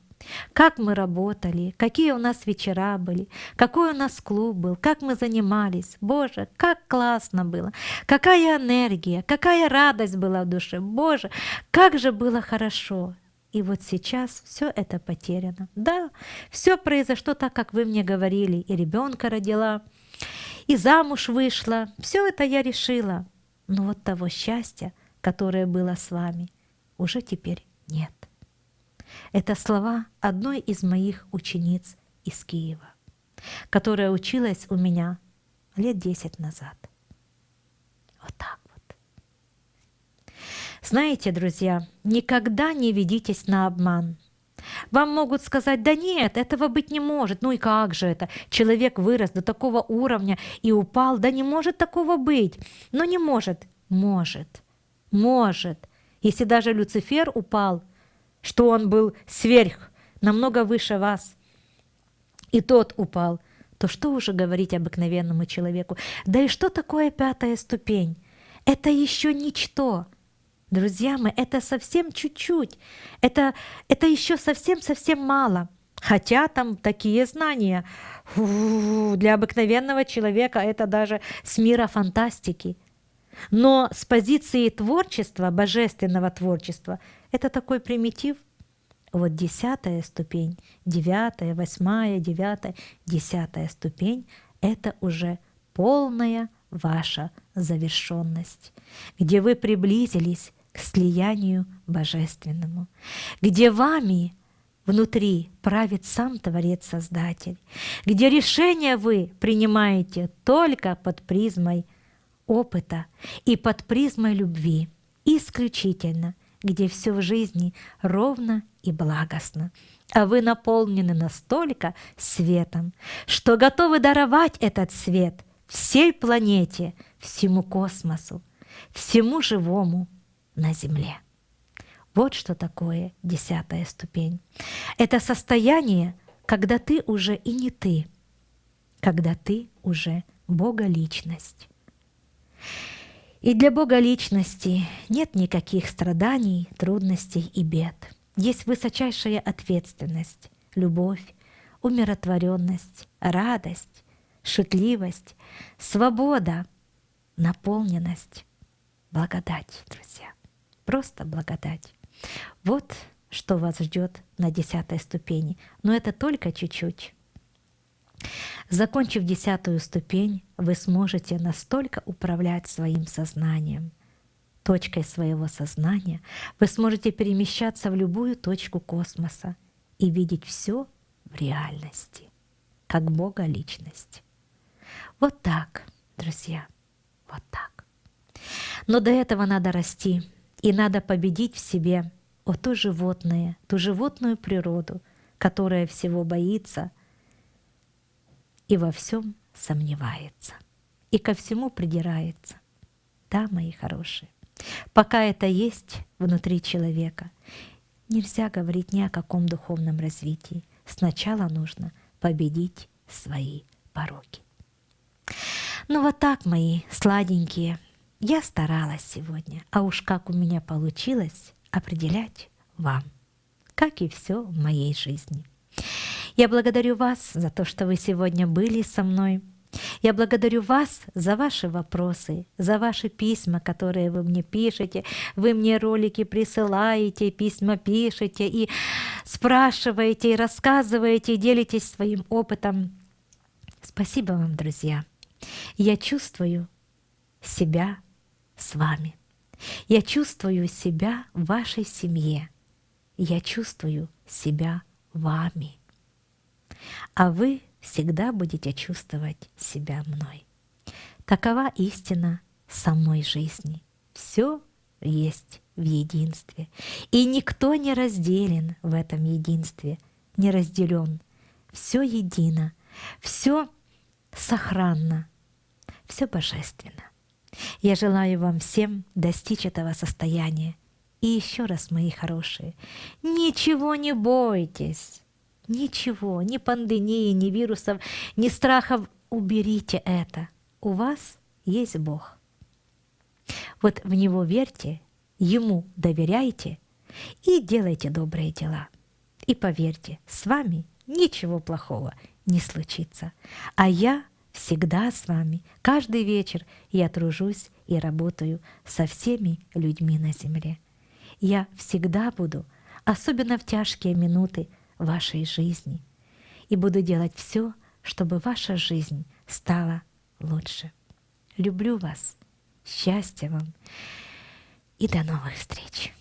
как мы работали, какие у нас вечера были, какой у нас клуб был, как мы занимались. Боже, как классно было, какая энергия, какая радость была в душе. Боже, как же было хорошо. И вот сейчас все это потеряно. Да, все произошло так, как вы мне говорили. И ребенка родила, и замуж вышла. Все это я решила. Но вот того счастья, которое было с вами, уже теперь нет. Это слова одной из моих учениц из Киева, которая училась у меня лет 10 назад. Вот так вот. Знаете, друзья, никогда не ведитесь на обман. Вам могут сказать: да нет, этого быть не может. Ну и как же это? Человек вырос до такого уровня и упал. Да не может такого быть. Но не может. Может. Может. Если даже Люцифер упал, что он был сверх, намного выше вас, и тот упал, то что уже говорить обыкновенному человеку? Да и что такое 5-я ступень? Это еще ничто. Друзья мои, это совсем чуть-чуть. Это еще совсем-совсем мало. Хотя там такие знания для обыкновенного человека это даже с мира фантастики. Но с позиции творчества, божественного творчества, это такой примитив. Вот 10-я ступень, 9-я, 8-я, 9-я, 10-я ступень — это уже полная ваша завершенность, где вы приблизились к слиянию божественному, где вами внутри правит сам Творец-Создатель, где решения вы принимаете только под призмой опыта и под призмой любви, исключительно, где все в жизни ровно и благостно, а вы наполнены настолько светом, что готовы даровать этот свет всей планете, всему космосу, всему живому на Земле. Вот что такое 10-я ступень. Это состояние, когда ты уже и не ты, когда ты уже Бога-личность. И для Бога-личности нет никаких страданий, трудностей и бед. Есть высочайшая ответственность, любовь, умиротворенность, радость, шутливость, свобода, наполненность, благодать, друзья. Просто благодать. Вот что вас ждет на 10-й ступени. Но это только чуть-чуть. Закончив 10-ю ступень, вы сможете настолько управлять своим сознанием, точкой своего сознания, вы сможете перемещаться в любую точку космоса и видеть все в реальности, как Бога-личность. Вот так, друзья, вот так. Но до этого надо расти, и надо победить в себе ту животную природу, которая всего боится и во всем сомневается, и ко всему придирается. Да, мои хорошие, пока это есть внутри человека, нельзя говорить ни о каком духовном развитии. Сначала нужно победить свои пороки. Ну вот так, мои сладенькие, я старалась сегодня, а уж как у меня получилось, определять вам, как и все в моей жизни. Я благодарю вас за то, что вы сегодня были со мной. Я благодарю вас за ваши вопросы, за ваши письма, которые вы мне пишете. Вы мне ролики присылаете, письма пишете и спрашиваете, и рассказываете, и делитесь своим опытом. Спасибо вам, друзья. Я чувствую себя с вами. Я чувствую себя в вашей семье. Я чувствую себя вами. А вы всегда будете чувствовать себя мной. Такова истина самой жизни. Все есть в единстве. И никто не разделен в этом единстве, не разделен. Все едино, все сохранно, все божественно. Я желаю вам всем достичь этого состояния. И еще раз, мои хорошие, ничего не бойтесь. Ничего, ни пандемии, ни вирусов, ни страхов. Уберите это. У вас есть Бог. Вот в Него верьте, Ему доверяйте и делайте добрые дела. И поверьте, с вами ничего плохого не случится. А я всегда с вами. Каждый вечер я тружусь и работаю со всеми людьми на земле. Я всегда буду, особенно в тяжкие минуты вашей жизни, и буду делать все, чтобы ваша жизнь стала лучше. Люблю вас, счастья вам и до новых встреч!